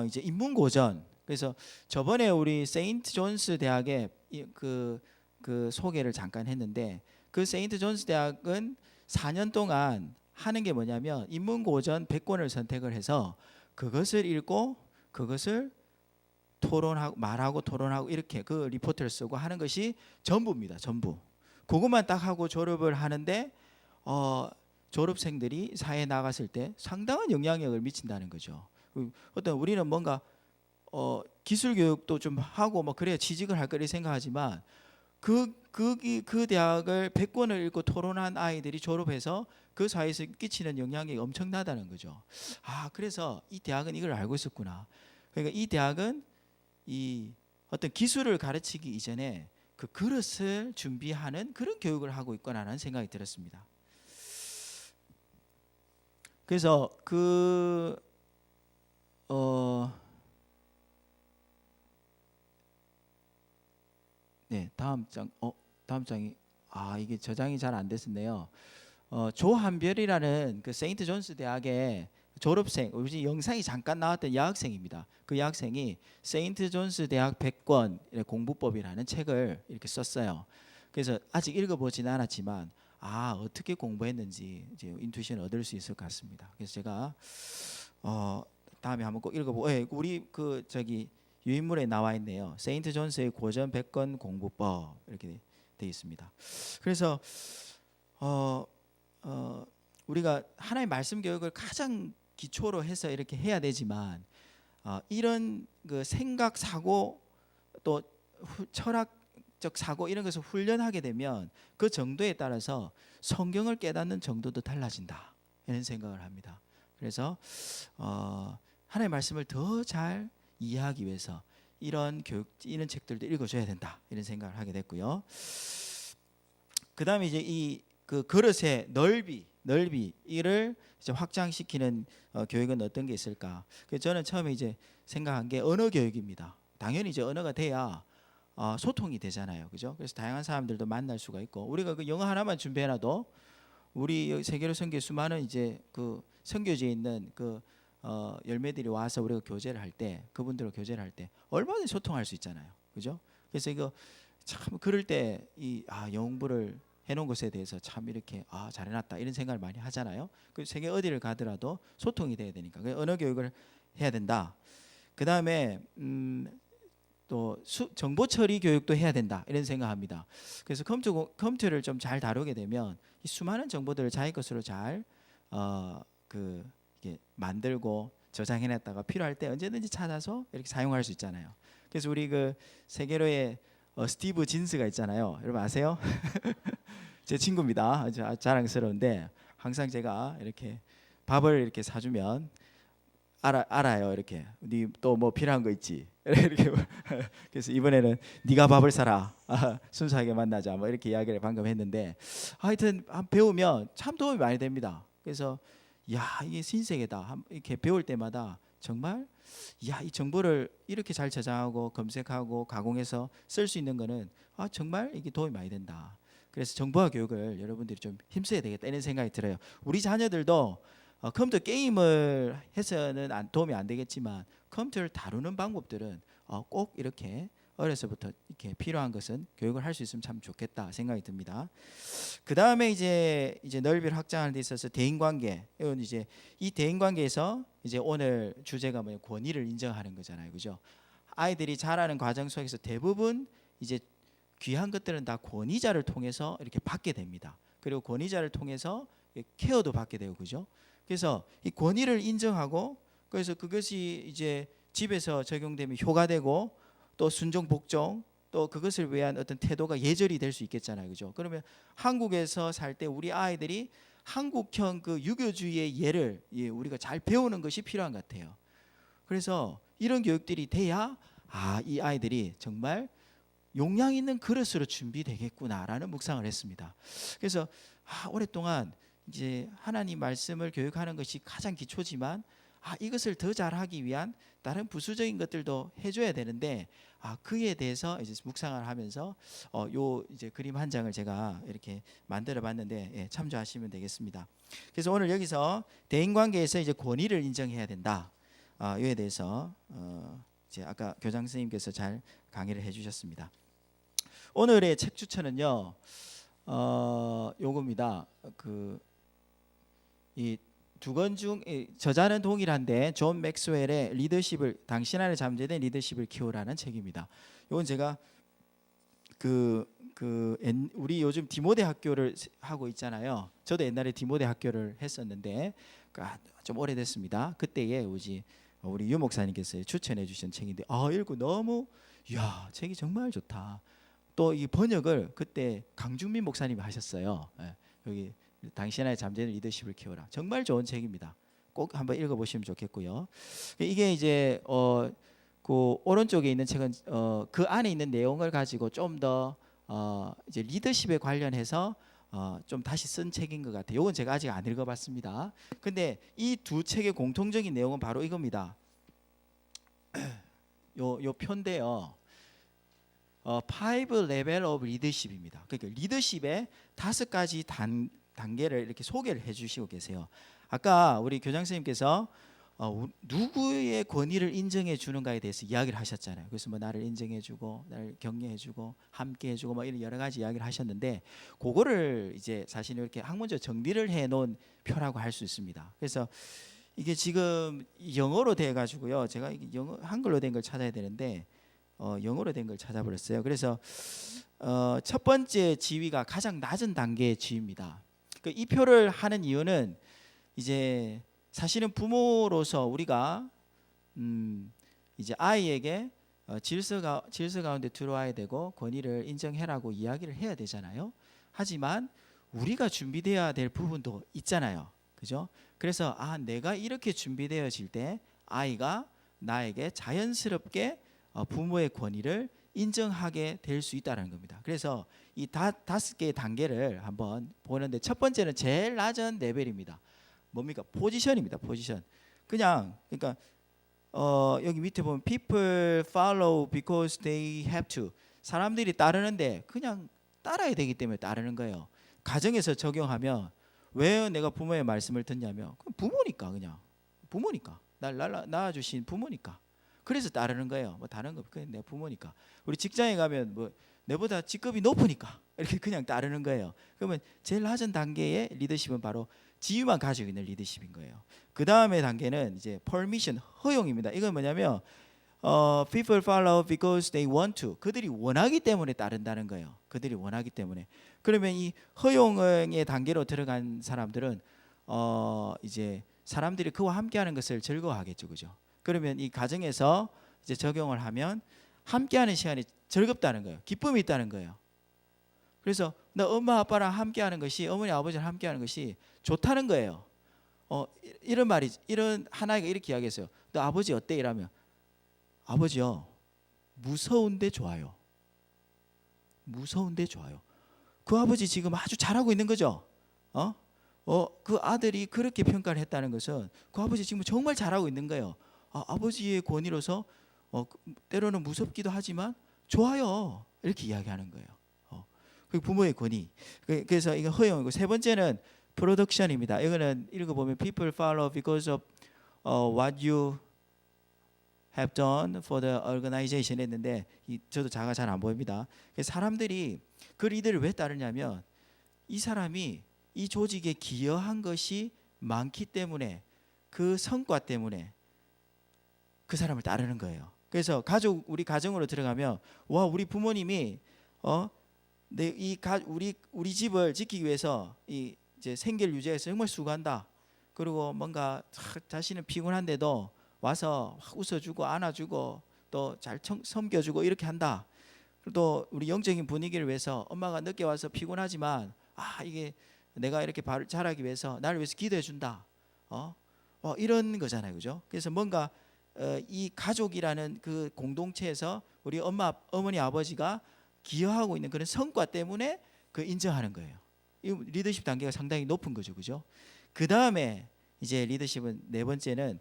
이제 인문고전. 그래서 저번에 우리 세인트 존스 대학의 그 소개를 잠깐 했는데 그 세인트 존스 대학은 4년 동안 하는 게 뭐냐면 인문고전 100권을 선택을 해서 그것을 읽고 그것을 토론하고 말하고 토론하고 이렇게 그 리포트를 쓰고 하는 것이 전부입니다. 전부. 그것만 딱 하고 졸업을 하는데 졸업생들이 사회에 나갔을 때 상당한 영향력을 미친다는 거죠. 어떤 우리는 뭔가 기술 교육도 좀 하고 뭐 그래야 취직을 할 거리 생각하지만 그 대학을 100권을 읽고 토론한 아이들이 졸업해서 그 사회에서 끼치는 영향력이 엄청나다는 거죠. 그래서 이 대학은 이걸 알고 있었구나. 그러니까 이 대학은 이 어떤 기술을 가르치기 이전에 그 그릇을 준비하는 그런 교육을 하고 있구나라는 생각이 들었습니다. 그래서 네, 다음 장이 이게 저장이 잘 안 됐었네요. 조한별이라는 그 세인트 존스 대학의 졸업생, 우리 영상이 잠깐 나왔던 여학생입니다. 그 여학생이 세인트 존스 대학 100권 공부법이라는 책을 이렇게 썼어요. 그래서 아직 읽어보지는 않았지만 어떻게 공부했는지 이제 인투이션을 얻을 수 있을 것 같습니다. 그래서 제가 다음에 한번 꼭 읽어보고 우리 유인물에 나와 있네요. 세인트 존스의 고전 100권 공부법 이렇게 되어 있습니다. 그래서 우리가 하나님의 말씀 교육을 가장 기초로 해서 이렇게 해야 되지만 이런 그 생각 사고 또 철학적 사고 이런 것을 훈련하게 되면 그 정도에 따라서 성경을 깨닫는 정도도 달라진다 이런 생각을 합니다. 그래서 하나님의 말씀을 더 잘 이해하기 위해서 이런 책들도 읽어줘야 된다 이런 생각을 하게 됐고요. 그 다음에 이제 그 그릇의 넓이 이를 이제 확장시키는 교육은 어떤 게 있을까? 저는 처음에 이제 생각한 게 언어 교육입니다. 당연히 이제 언어가 돼야 소통이 되잖아요, 그죠? 그래서 다양한 사람들도 만날 수가 있고 우리가 그 영어 하나만 준비해놔도 우리 세계로 선교 수많은 이제 그 선교지에 있는 그 열매들이 와서 우리가 교제를 할 때 그분들과 교제를 할 때 얼마든지 소통할 수 있잖아요, 그죠? 그래서 이거 참 그럴 때 영어 공부를 해놓은 것에 대해서 참 이렇게 잘해놨다 이런 생각을 많이 하잖아요. 그 세계 어디를 가더라도 소통이 돼야 되니까 그 언어 교육을 해야 된다. 그 다음에 또 정보 처리 교육도 해야 된다 이런 생각합니다. 그래서 컴퓨터를 좀 잘 다루게 되면 이 수많은 정보들을 자기 것으로 잘 이게 만들고 저장해놨다가 필요할 때 언제든지 찾아서 이렇게 사용할 수 있잖아요. 그래서 우리 그 세계로의 스티브 진스가 있잖아요. 여러분 아세요? 제 친구입니다. 아주 자랑스러운데 항상 제가 이렇게 밥을 이렇게 사주면 알아요. 이렇게 니 또 뭐 필요한 거 있지? 이렇게 그래서 이번에는 네가 밥을 사라. 순수하게 만나자. 뭐 이렇게 이야기를 방금 했는데 하여튼 배우면 참 도움이 많이 됩니다. 그래서 야 이게 신세계다. 이렇게 배울 때마다 정말 야 이 정보를 이렇게 잘 저장하고 검색하고 가공해서 쓸 수 있는 거는 정말 이게 도움이 많이 된다. 그래서 정보화 교육을 여러분들이 좀 힘써야 되겠다 이런 생각이 들어요. 우리 자녀들도 컴퓨터 게임을 해서는 도움이 안 되겠지만 컴퓨터를 다루는 방법들은 꼭 이렇게 어려서부터 이렇게 필요한 것은 교육을 할 수 있으면 참 좋겠다 생각이 듭니다. 그 다음에 이제 넓이를 확장하는 데 있어서 대인관계, 이건 이제 이 대인관계에서 이제 오늘 주제가 뭐냐 권위를 인정하는 거잖아요, 그죠? 아이들이 자라는 과정 속에서 대부분 이제 귀한 것들은 다 권위자를 통해서 이렇게 받게 됩니다. 그리고 권위자를 통해서 케어도 받게 되고, 그죠? 그래서 이 권위를 인정하고 그래서 그것이 이제 집에서 적용되면 효가 되고 또 순종 복종 또 그것을 위한 어떤 태도가 예절이 될 수 있겠잖아요, 그죠? 그러면 한국에서 살 때 우리 아이들이 한국형 그 유교주의의 예를 우리가 잘 배우는 것이 필요한 것 같아요. 그래서 이런 교육들이 돼야 이 아이들이 정말 용량 있는 그릇으로 준비되겠구나라는 묵상을 했습니다. 그래서 오랫동안 이제 하나님 말씀을 교육하는 것이 가장 기초지만 이것을 더 잘하기 위한 다른 부수적인 것들도 해줘야 되는데 그에 대해서 이제 묵상을 하면서 요 이제 그림 한 장을 제가 이렇게 만들어봤는데 참조하시면 되겠습니다. 그래서 오늘 여기서 대인관계에서 이제 권위를 인정해야 된다. 이에 대해서 이제 아까 교장 선생님께서 잘 강의를 해주셨습니다. 오늘의 책 추천은요, 요겁니다. 이 두 권 중 저자는 동일한데 존 맥스웰의 리더십을 당신 안에 잠재된 리더십을 키우라는 책입니다. 이건 제가 우리 요즘 디모데 학교를 하고 있잖아요. 저도 옛날에 디모데 학교를 했었는데 좀 오래됐습니다. 그때에 우리 유 목사님께서 추천해 주신 책인데 읽고 너무 책이 정말 좋다. 또 이 번역을 그때 강중민 목사님이 하셨어요. 여기 당신 안에 잠재는 리더십을 키워라. 정말 좋은 책입니다. 꼭 한번 읽어보시면 좋겠고요. 이게 이제 그 오른쪽에 있는 책은 그 안에 있는 내용을 가지고 좀 더 이제 리더십에 관련해서 좀 다시 쓴 책인 것 같아요. 이건 제가 아직 안 읽어봤습니다. 근데 이 두 책의 공통적인 내용은 바로 이겁니다. 요 표인데요. 5 level of leadership입니다. 그러니까 리더십의 5가지 단계를 이렇게 소개를 해주시고 계세요. 아까 우리 교장 선생님께서 누구의 권위를 인정해 주는가에 대해서 이야기를 하셨잖아요. 그래서 뭐 나를 인정해주고 나를 격려해주고 함께해주고 뭐 이런 여러 가지 이야기를 하셨는데 그거를 이제 사실 이렇게 학문적 정리를 해놓은 표라고 할 수 있습니다. 그래서 이게 지금 영어로 돼 가지고요. 제가 한글로 된 걸 찾아야 되는데 영어로 된 걸 찾아버렸어요. 그래서 첫 번째 지위가 가장 낮은 단계의 지위입니다. 이 표를 하는 이유는 이제 사실은 부모로서 우리가 이제 아이에게 질서 가운데 들어와야 되고 권위를 인정해라고 이야기를 해야 되잖아요. 하지만 우리가 준비되어야 될 부분도 있잖아요, 그죠? 그래서 내가 이렇게 준비되어질 때 아이가 나에게 자연스럽게 부모의 권위를 인정하게 될 수 있다는 겁니다. 그래서 이 5개의 단계를 한번 보는데 첫 번째는 제일 낮은 레벨입니다. 뭡니까? 포지션입니다. 포지션. 그러니까 여기 밑에 보면 people follow because they have to. 사람들이 따르는데 그냥 따라야 되기 때문에 따르는 거예요. 가정에서 적용하면 왜 내가 부모의 말씀을 듣냐면 부모니까 그냥 부모니까 날 낳아주신 부모니까 그래서 따르는 거예요. 뭐 다른 거 그냥 내 부모니까. 우리 직장에 가면 뭐 내보다 직급이 높으니까 이렇게 그냥 따르는 거예요. 그러면 제일 낮은 단계의 리더십은 바로 지위만 가지고 있는 리더십인 거예요. 그 다음에 단계는 이제 permission, 허용입니다. 이건 뭐냐면 people follow because they want to. 그들이 원하기 때문에 따른다는 거예요. 그들이 원하기 때문에. 그러면 이 허용의 단계로 들어간 사람들은 이제 사람들이 그와 함께하는 것을 즐거워하겠죠, 그죠? 그러면 이 가정에서 이제 적용을 하면 함께하는 시간이 즐겁다는 거예요. 기쁨이 있다는 거예요. 그래서 나 엄마 아빠랑 함께하는 것이, 어머니 아버지랑 함께하는 것이 좋다는 거예요. 이런 말이, 이런 하나가 이렇게 이야기했어요. 너 아버지 어때? 이러면 아버지요, 무서운데 좋아요. 무서운데 좋아요. 그 아버지 지금 아주 잘하고 있는 거죠. 그 아들이 그렇게 평가를 했다는 것은 그 아버지 지금 정말 잘하고 있는 거예요. 아버지의 권위로서 때로는 무섭기도 하지만 좋아요. 이렇게 이야기하는 거예요. 그 부모의 권위. 그래서 이거 허용이고, 세 번째는 production입니다. 이거는 읽어보면 people follow because of what you have done for the organization 했는데, 저도 자가 잘 안 보입니다. 사람들이 그 리더를 왜 따르냐면 이 사람이 이 조직에 기여한 것이 많기 때문에, 그 성과 때문에 그 사람을 따르는 거예요. 그래서 우리 가정으로 들어가면, 와, 우리 부모님이 우리 집을 지키기 위해서 이제 생계를 유지해서 정말 수고한다. 그리고 뭔가 자신은 피곤한데도 와서 웃어주고 안아주고 또 잘 섬겨주고 이렇게 한다. 또 우리 영적인 분위기를 위해서 엄마가 늦게 와서 피곤하지만 이게 내가 이렇게 잘하기 위해서 나를 위해서 기도해 준다. 이런 거잖아요, 그죠? 그래서 뭔가 이 가족이라는 그 공동체에서 우리 어머니 아버지가 기여하고 있는 그런 성과 때문에 그 인정하는 거예요. 이 리더십 단계가 상당히 높은 거죠, 그죠? 그 다음에 이제 리더십은 네 번째는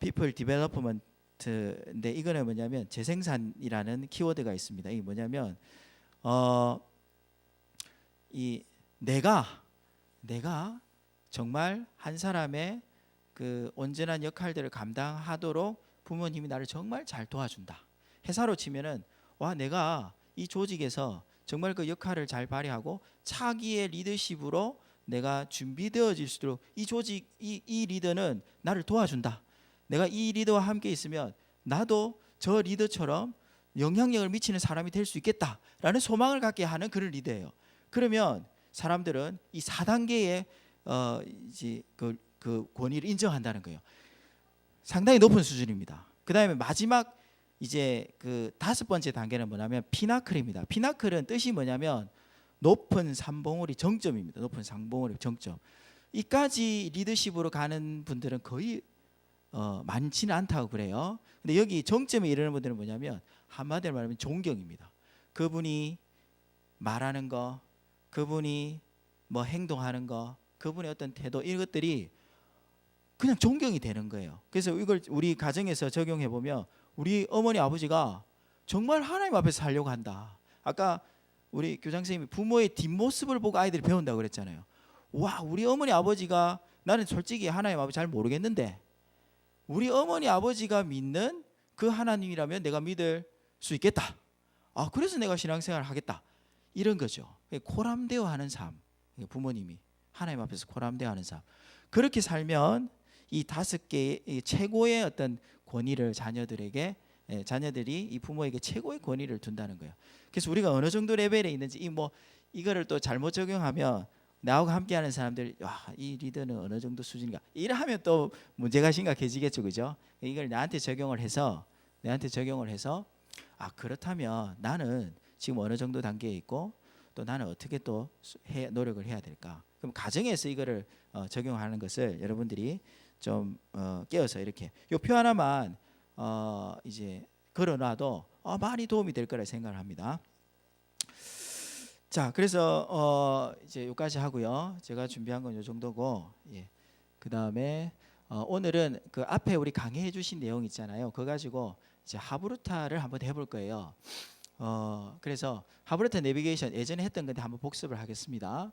people development인데, 이거는 뭐냐면 재생산이라는 키워드가 있습니다. 이게 뭐냐면 이 내가 정말 한 사람의 그 온전한 역할들을 감당하도록 부모님이 나를 정말 잘 도와준다. 회사로 치면은 내가 이 조직에서 정말 그 역할을 잘 발휘하고 차기의 리더십으로 내가 준비되어질 수 있도록 이 조직, 이 리더는 나를 도와준다. 내가 이 리더와 함께 있으면 나도 저 리더처럼 영향력을 미치는 사람이 될 수 있겠다라는 소망을 갖게 하는 그런 리더예요. 그러면 사람들은 이 4단계의 이제 그 권위를 인정한다는 거예요. 상당히 높은 수준입니다. 그 다음에 마지막 이제 그 5번째 단계는 뭐냐면 피나클입니다. 피나클은 뜻이 뭐냐면 높은 산봉우리 정점입니다. 높은 산봉우리 정점. 이까지 리더십으로 가는 분들은 거의 많지는 않다고 그래요. 근데 여기 정점에 이르는 분들은 뭐냐면 한마디로 말하면 존경입니다. 그분이 말하는 거, 그분이 뭐 행동하는 거, 그분의 어떤 태도, 이런 것들이 그냥 존경이 되는 거예요. 그래서 이걸 우리 가정에서 적용해 보면 우리 어머니 아버지가 정말 하나님 앞에서 살려고 한다. 아까 우리 교장 선생님이 부모의 뒷모습을 보고 아이들이 배운다고 그랬잖아요. 와, 우리 어머니 아버지가, 나는 솔직히 하나님 아버지 잘 모르겠는데 우리 어머니 아버지가 믿는 그 하나님이라면 내가 믿을 수 있겠다. 그래서 내가 신앙생활을 하겠다. 이런 거죠. 코람되어 하는 삶. 부모님이 하나님 앞에서 코람되어 하는 삶. 그렇게 살면 이 5개의 최고의 어떤 권위를 자녀들이 이 부모에게 최고의 권위를 둔다는 거예요. 그래서 우리가 어느 정도 레벨에 있는지 이거를 또 잘못 적용하면 나하고 함께하는 사람들, 이 리더는 어느 정도 수준인가, 이러하면 또 문제가 심각해지겠죠, 그죠? 이걸 나한테 적용을 해서 그렇다면 나는 지금 어느 정도 단계에 있고 또 나는 어떻게 또 노력을 해야 될까? 그럼 가정에서 이거를 적용하는 것을 여러분들이 좀 깨어서 이렇게 요 표 하나만 이제 걸어놔도 많이 도움이 될 거라 생각을 합니다. 자, 그래서 이제 여기까지 하고요. 제가 준비한 건 요 정도고, 그 다음에 오늘은 그 앞에 우리 강의해 주신 내용 있잖아요. 그거 가지고 이제 하브루타를 한번 해볼 거예요. 그래서 하브루타 내비게이션 예전에 했던 건데 한번 복습을 하겠습니다.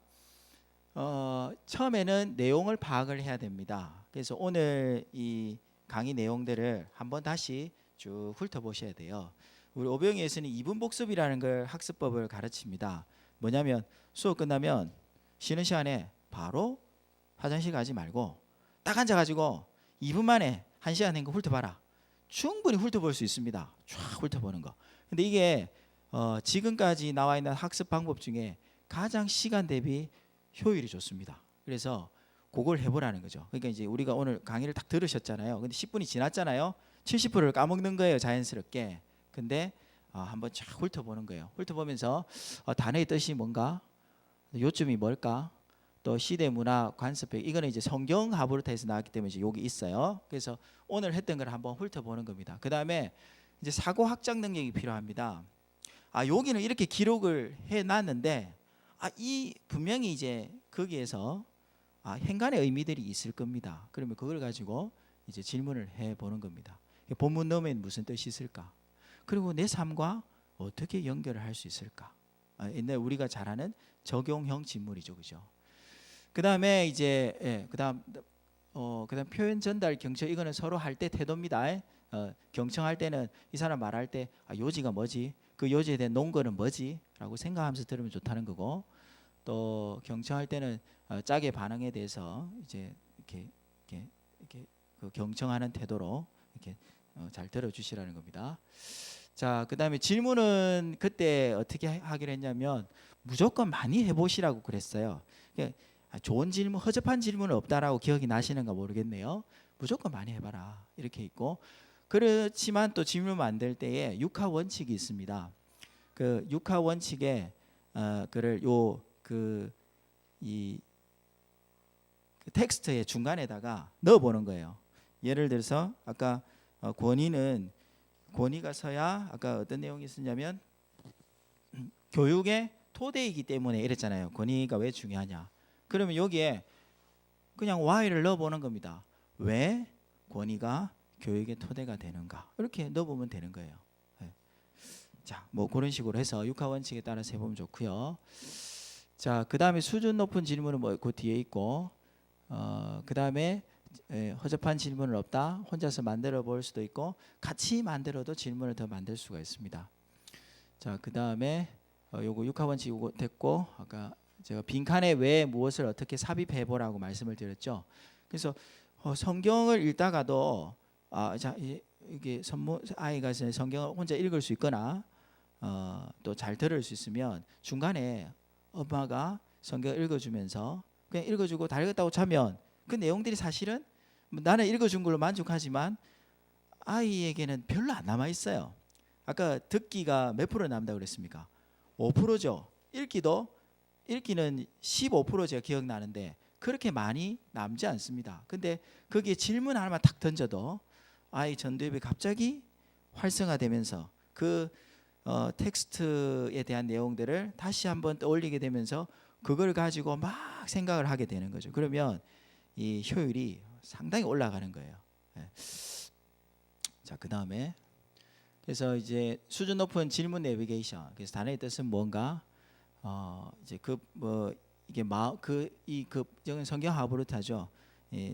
처음에는 내용을 파악을 해야 됩니다. 그래서 오늘 이 강의 내용들을 한번 다시 쭉 훑어보셔야 돼요. 우리 오병이에서는 이분 복습이라는 걸 학습법을 가르칩니다. 뭐냐면 수업 끝나면 쉬는 시간에 바로 화장실 가지 말고 딱 앉아가지고 2분 만에 1시간 된 거 훑어봐라. 충분히 훑어볼 수 있습니다. 쫙 훑어보는 거. 근데 이게 지금까지 나와 있는 학습 방법 중에 가장 시간 대비 효율이 좋습니다. 그래서 그걸 해보라는 거죠. 그러니까 이제 우리가 오늘 강의를 딱 들으셨잖아요. 근데 10분이 지났잖아요. 70%를 까먹는 거예요, 자연스럽게. 근데 한번 쫙 훑어보는 거예요. 훑어보면서 단어의 뜻이 뭔가, 요점이 뭘까, 또 시대 문화 관습백, 이거는 이제 성경 하브루타에서 나왔기 때문에 이제 여기 있어요. 그래서 오늘 했던 걸 한번 훑어보는 겁니다. 그 다음에 이제 사고 확장 능력이 필요합니다. 여기는 이렇게 기록을 해놨는데 이 분명히 이제 거기에서 행간의 의미들이 있을 겁니다. 그러면 그걸 가지고 이제 질문을 해보는 겁니다. 본문 너머에는 무슨 뜻이 있을까? 그리고 내 삶과 어떻게 연결을 할 수 있을까? 옛날 우리가 잘 아는 적용형 질문이죠, 그죠? 그 다음에 이제 그다음 표현 전달 경청, 이거는 서로 할 때 태도입니다. 경청할 때는 이 사람 말할 때 요지가 뭐지? 그 요지에 대한 논거는 뭐지? 라고 생각하면서 들으면 좋다는 거고, 또 경청할 때는 짝의 반응에 대해서 이제 이렇게 그 경청하는 태도로 이렇게 잘 들어주시라는 겁니다. 자, 그 다음에 질문은 그때 어떻게 하기로 했냐면 무조건 많이 해보시라고 그랬어요. 좋은 질문, 허접한 질문은 없다라고 기억이 나시는가 모르겠네요. 무조건 많이 해봐라 이렇게 있고, 그렇지만 또 질문 만들 때에 육하 원칙이 있습니다. 그 육하 원칙에 그를 이 텍스트의 중간에다가 넣어보는 거예요. 예를 들어서 아까 권위가 서야 아까 어떤 내용이 있었냐면 교육의 토대이기 때문에 이랬잖아요. 권위가 왜 중요하냐? 그러면 여기에 그냥 why를 넣어보는 겁니다. 왜 권위가 교육의 토대가 되는가? 이렇게 넣어보면 되는 거예요. 자, 뭐 그런 식으로 해서 육하 원칙에 따라서 해보면 좋고요. 자, 그 다음에 수준 높은 질문은 뭐 그 뒤에 있고, 그 다음에 허접한 질문은 없다. 혼자서 만들어 볼 수도 있고, 같이 만들어도 질문을 더 만들 수가 있습니다. 자, 그 다음에 요거 육하 원칙 요거 됐고, 아까 제가 빈칸에 왜 무엇을 어떻게 삽입해 보라고 말씀을 드렸죠. 그래서 성경을 읽다가도 이게 아이가 성경을 혼자 읽을 수 있거나 또 잘 들을 수 있으면 중간에 엄마가 성경을 읽어주면서 그냥 읽어주고 다 읽었다고 차면 그 내용들이 사실은 나는 읽어준 걸로 만족하지만 아이에게는 별로 안 남아 있어요. 아까 듣기가 몇 프로 남다고 그랬습니까? 5%죠. 읽기는 15% 제가 기억나는데 그렇게 많이 남지 않습니다. 근데 거기에 질문 하나만 탁 던져도 아이 전두엽이 갑자기 활성화되면서 그 텍스트에 대한 내용들을 다시 한번 떠올리게 되면서 그걸 가지고 막 생각을 하게 되는 거죠. 그러면 이 효율이 상당히 올라가는 거예요. 자, 그 다음에 그래서 이제 수준 높은 질문 내비게이션. 그래서 단어의 뜻은 뭔가 이제 이게 여기 성경 하브루타죠.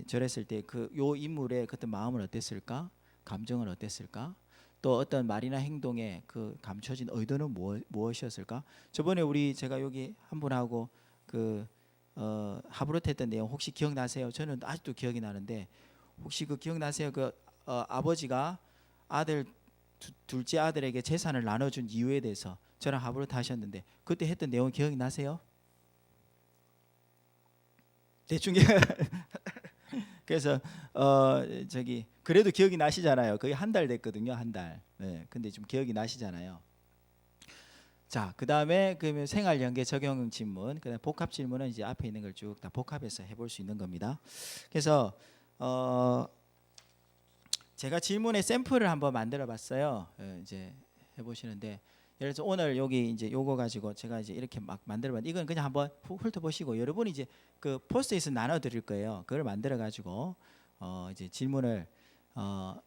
저랬을 때 요 인물의 그때 마음은 어땠을까? 감정은 어땠을까? 또 어떤 말이나 행동에 그 감춰진 의도는 무엇이었을까? 저번에 제가 여기 한 분하고 하브루타 했던 내용 혹시 기억나세요? 저는 아직도 기억이 나는데 혹시 기억나세요? 아버지가 둘째 아들에게 재산을 나눠준 이유에 대해서 저랑 하브루타 하셨는데 그때 했던 내용 기억이 나세요? 대충 그래서 그래도 기억이 나시잖아요. 거의 한 달 됐거든요, 한 달. 네, 근데 좀 기억이 나시잖아요. 자, 그 다음에 그러면 생활 연계 적용 질문, 그다음 복합 질문은 이제 앞에 있는 걸 쭉 다 복합해서 해볼 수 있는 겁니다. 그래서 제가 질문의 샘플을 한번 만들어봤어요. 이제 해보시는데. 예를 들어서 오늘 여기 이제 요거 가지고 제가 이제 이렇게 막 만들어봤는데 이건 그냥 한번 훑어보시고 여러분이 이제 그 포스트잇을 나눠드릴 거예요. 그걸 만들어가지고 이제 질문을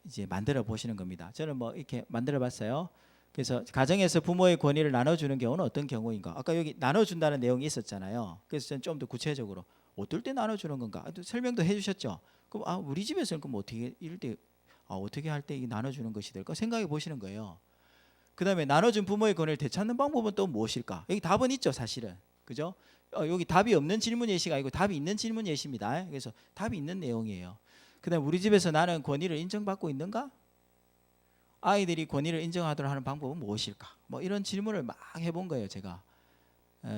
이제 만들어 보시는 겁니다. 저는 뭐 이렇게 만들어봤어요. 그래서 가정에서 부모의 권위를 나눠주는 경우는 어떤 경우인가? 아까 여기 나눠준다는 내용이 있었잖아요. 그래서 저는 좀 더 구체적으로 어떨 때 나눠주는 건가? 설명도 해주셨죠. 그럼 우리 집에서는 그럼 어떻게 이럴 때 어떻게 할 때 나눠주는 것이 될까 생각해 보시는 거예요. 그다음에 나눠준 부모의 권위를 되찾는 방법은 또 무엇일까? 여기 답은 있죠, 사실은. 그죠? 여기 답이 없는 질문 예시가 아니고 답이 있는 질문 예시입니다. 그래서 답이 있는 내용이에요. 그다음 우리 집에서 나는 권위를 인정받고 있는가? 아이들이 권위를 인정하도록 하는 방법은 무엇일까? 뭐 이런 질문을 막 해본 거예요, 제가.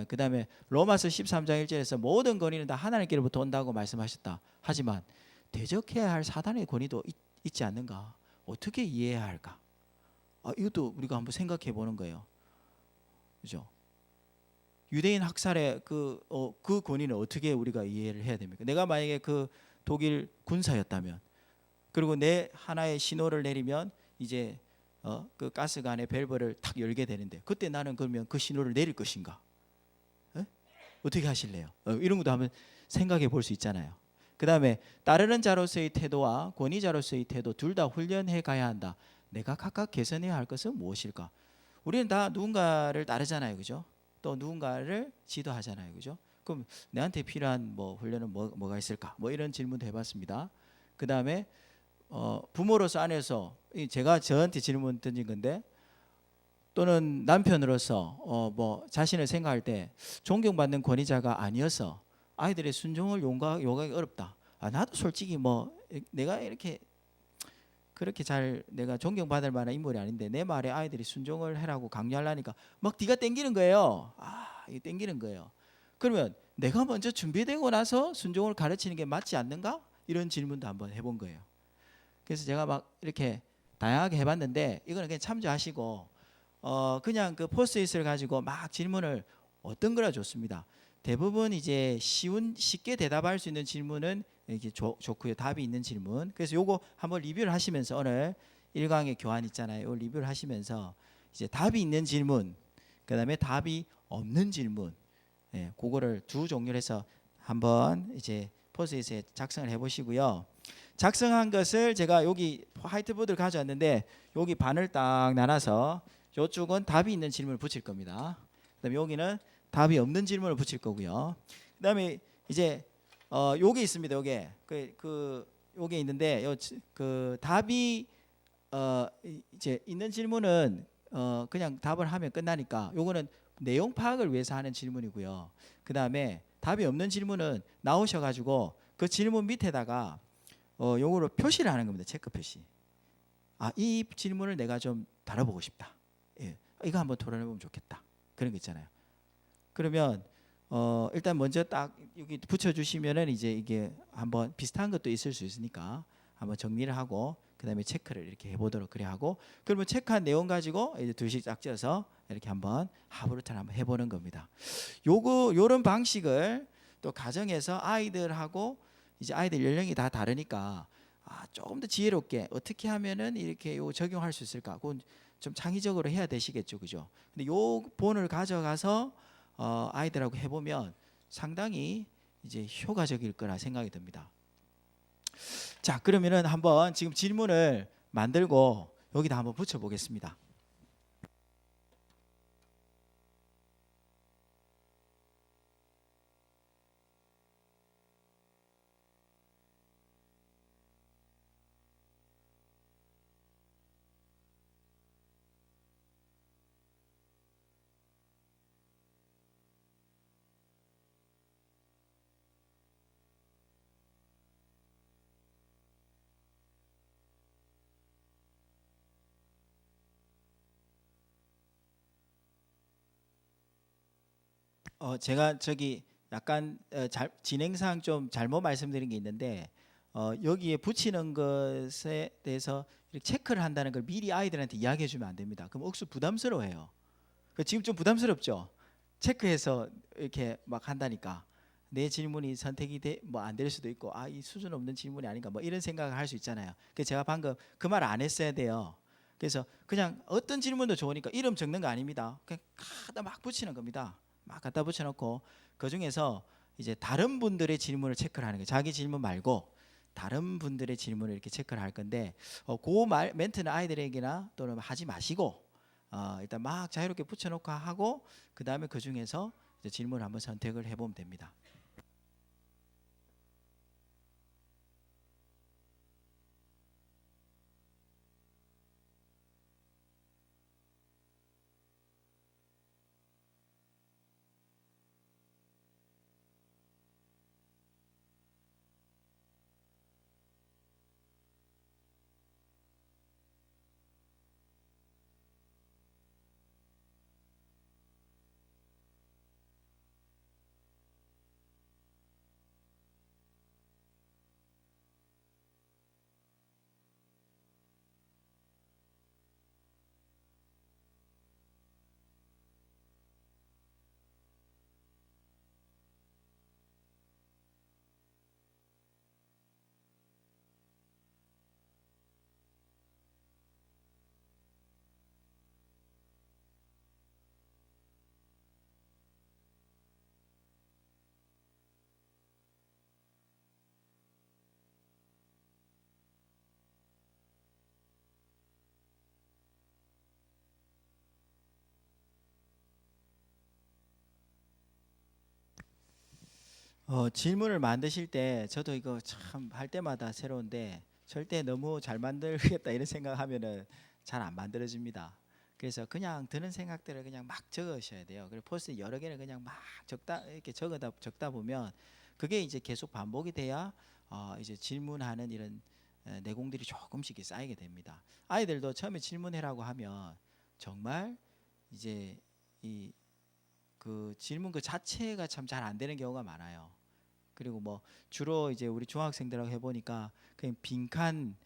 그다음에 로마서 13장 1절에서 모든 권위는 다 하나님께로부터 온다고 말씀하셨다. 하지만 대적해야 할 사단의 권위도 있지 않는가? 어떻게 이해해야 할까? 이것도 우리가 한번 생각해 보는 거예요. 그죠? 유대인 학살의 그 권위는 어떻게 우리가 이해를 해야 됩니까? 내가 만약에 그 독일 군사였다면, 그리고 내 하나의 신호를 내리면 이제 그 가스관의 밸브를 탁 열게 되는데, 그때 나는 그러면 그 신호를 내릴 것인가? 어떻게 하실래요? 이런 것도 한번 생각해 볼 수 있잖아요. 그 다음에 따르는 자로서의 태도와 권위자로서의 태도 둘 다 훈련해 가야 한다. 내가 각각 개선해야 할 것은 무엇일까? 우리는 다 누군가를 따르잖아요, 그죠? 또 누군가를 지도하잖아요, 그죠? 그럼 내한테 필요한 뭐 훈련은 뭐가 있을까? 뭐 이런 질문도 해봤습니다. 그 다음에 부모로서 안에서 제가 저한테 질문 던진 건데, 또는 남편으로서 뭐 자신을 생각할 때 존경받는 권위자가 아니어서 아이들의 순종을 요구하기 어렵다. 나도 솔직히 뭐 내가 이렇게 그렇게 잘 내가 존경받을 만한 인물이 아닌데 내 말에 아이들이 순종을 해라고 강요하려니까 막 뒤가 땡기는 거예요. 이게 땡기는 거예요. 그러면 내가 먼저 준비되고 나서 순종을 가르치는 게 맞지 않는가? 이런 질문도 한번 해본 거예요. 그래서 제가 막 이렇게 다양하게 해봤는데, 이거는 그냥 참조하시고 그냥 그 포스트잇을 가지고 막 질문을 어떤 거라 좋습니다. 대부분 이제 쉽게 대답할 수 있는 질문은 이게 좋고요. 답이 있는 질문. 그래서 요거 한번 리뷰를 하시면서, 오늘 1강의 교환 있잖아요. 요 리뷰를 하시면서 이제 답이 있는 질문, 그다음에 답이 없는 질문, 그거를 두 종류로 해서 한번 이제 포스트잇에 작성을 해보시고요. 작성한 것을 제가 여기 화이트보드를 가져왔는데, 여기 반을 딱 나눠서 이쪽은 답이 있는 질문을 붙일 겁니다. 그다음에 여기는 답이 없는 질문을 붙일 거고요. 그다음에 이제 요게 있습니다. 요게 요게 있는데, 그 답이 이제 있는 질문은 그냥 답을 하면 끝나니까 요거는 내용 파악을 위해서 하는 질문이고요. 그다음에 답이 없는 질문은 나오셔가지고 그 질문 밑에다가 요거를 표시를 하는 겁니다. 체크 표시. 이 질문을 내가 좀 다뤄보고 싶다. 이거 한번 토론해보면 좋겠다. 그런 거 있잖아요. 그러면 일단 먼저 딱 여기 붙여주시면은 이제 이게 한번 비슷한 것도 있을 수 있으니까 한번 정리를 하고 그다음에 체크를 이렇게 해보도록 그래 하고, 그러면 체크한 내용 가지고 이제 둘씩 짝지어서 이렇게 한번 하브루타를 한번 해보는 겁니다. 요런 방식을 또 가정에서 아이들하고, 이제 아이들 연령이 다 다르니까 조금 더 지혜롭게 어떻게 하면은 이렇게 적용할 수 있을까? 그건 좀 창의적으로 해야 되시겠죠, 그죠? 근데 요 본을 가져가서 아이들하고 해보면 상당히 이제 효과적일 거라 생각이 듭니다. 자, 그러면은 한번 지금 질문을 만들고 여기다 한번 붙여보겠습니다. 제가 저기 약간 진행상 좀 잘못 말씀드린 게 있는데, 여기에 붙이는 것에 대해서 이렇게 체크를 한다는 걸 미리 아이들한테 이야기해 주면 안 됩니다. 그럼 억수 부담스러워해요. 지금 좀 부담스럽죠? 체크해서 이렇게 막 한다니까 내 질문이 선택이 뭐 안 될 수도 있고, 이 수준 없는 질문이 아닌가 뭐 이런 생각을 할 수 있잖아요. 그래서 제가 방금 그 말 안 했어야 돼요. 그래서 그냥 어떤 질문도 좋으니까 이름 적는 거 아닙니다. 그냥 갖다 막 붙이는 겁니다. 막 갖다 붙여놓고 그 중에서 이제 다른 분들의 질문을 체크를 하는 거예요. 자기 질문 말고 다른 분들의 질문을 이렇게 체크를 할 건데, 멘트는 아이들에게나 또는 하지 마시고 일단 막 자유롭게 붙여놓고 하고, 그 다음에 그 중에서 이제 질문을 한번 선택을 해보면 됩니다. 질문을 만드실 때 저도 이거 참 할 때마다 새로운데 절대 너무 잘 만들겠다 이런 생각하면은 잘 안 만들어집니다. 그래서 그냥 드는 생각들을 그냥 막 적으셔야 돼요. 그리고 포스트 여러 개를 그냥 막 적다 이렇게 적다 보면 그게 이제 계속 반복이 돼야 이제 질문하는 이런 내공들이 조금씩 쌓이게 됩니다. 아이들도 처음에 질문해라고 하면 정말 이제 이 그 질문 그 자체가 참 잘 안 되는 경우가 많아요. 그리고 뭐 주로 이제 우리 중학생들하고 해보니까 그냥 빈칸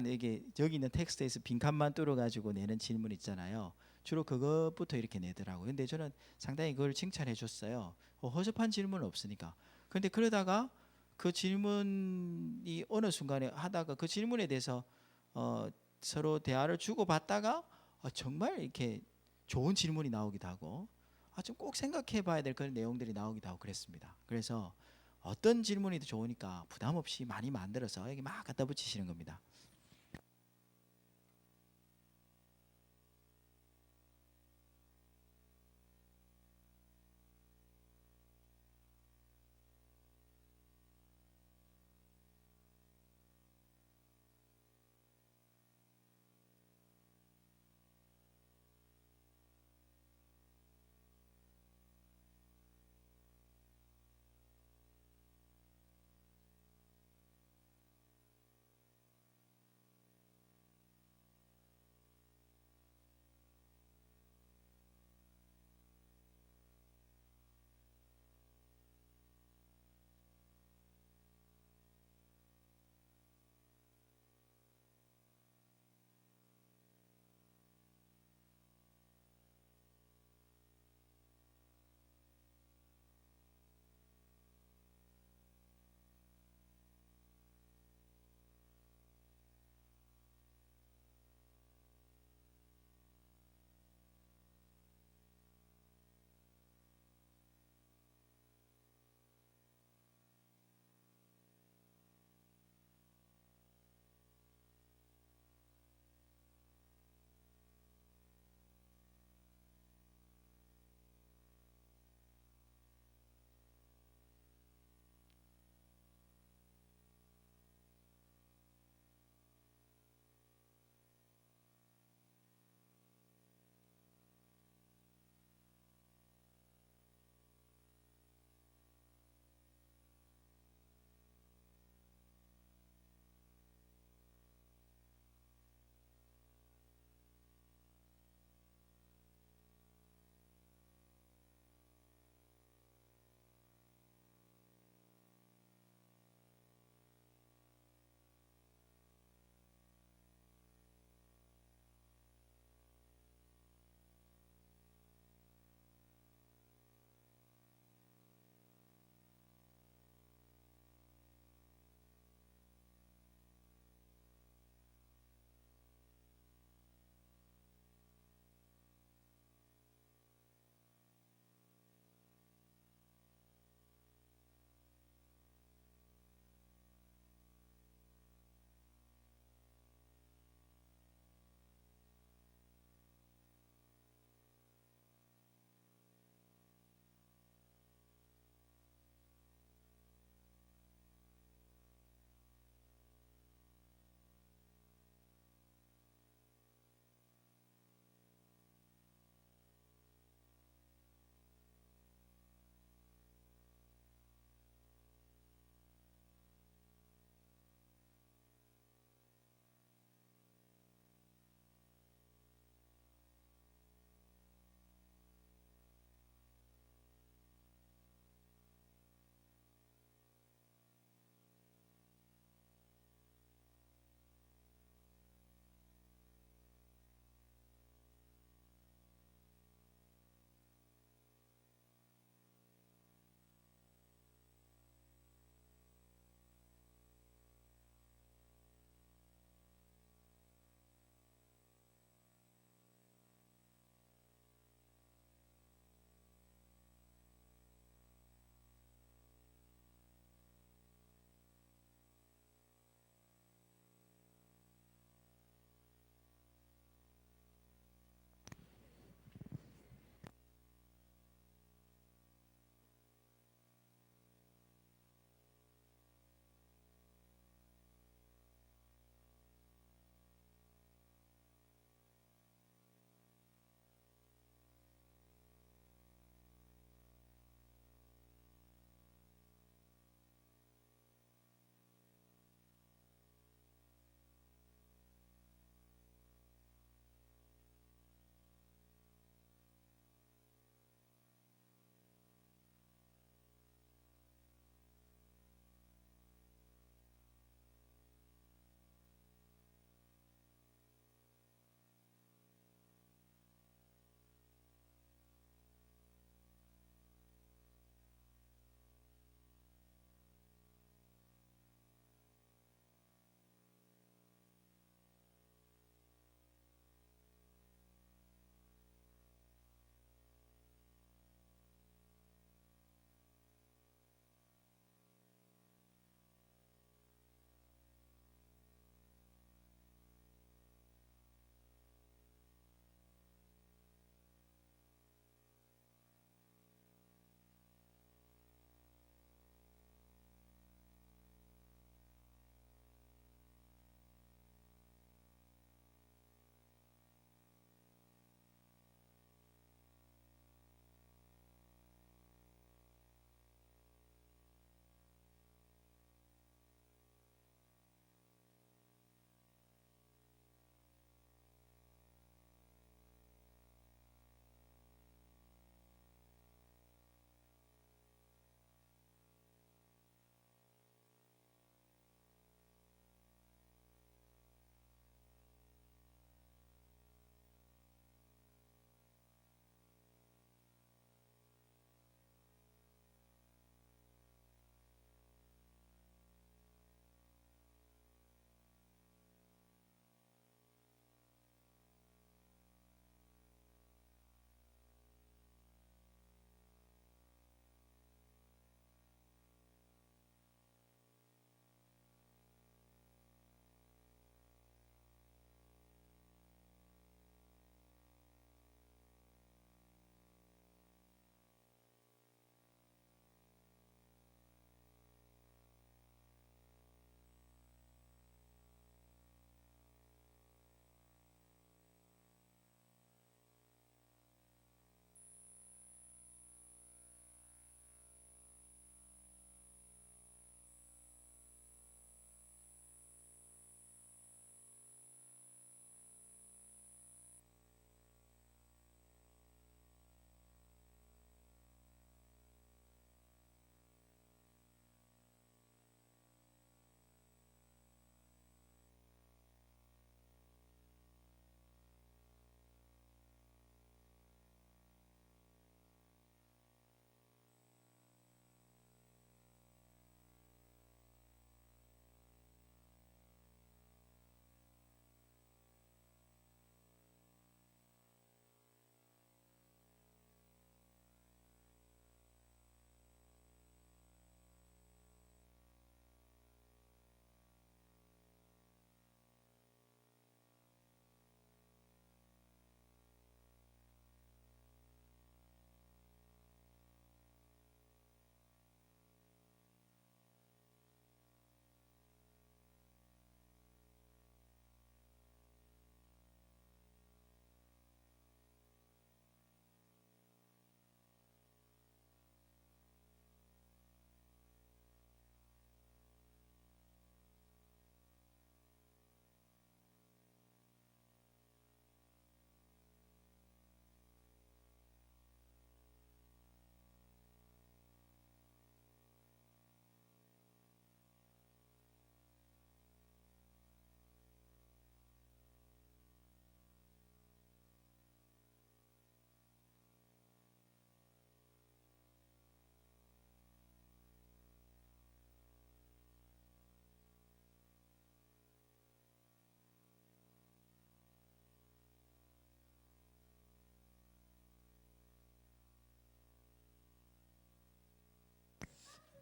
이게 여기 있는 텍스트에서 빈칸만 뚫어 가지고 내는 질문 있잖아요. 주로 그것부터 이렇게 내더라고요. 근데 저는 상당히 그걸 칭찬해 줬어요. 허접한 질문은 없으니까. 근데 그러다가 그 질문이 어느 순간에 하다가 그 질문에 대해서 어, 서로 대화를 주고받다가 정말 이렇게 좋은 질문이 나오기도 하고 좀 꼭 생각해 봐야 될 그런 내용들이 나오기도 하고 그랬습니다. 그래서 어떤 질문이도 좋으니까 부담 없이 많이 만들어서 여기 막 갖다 붙이시는 겁니다.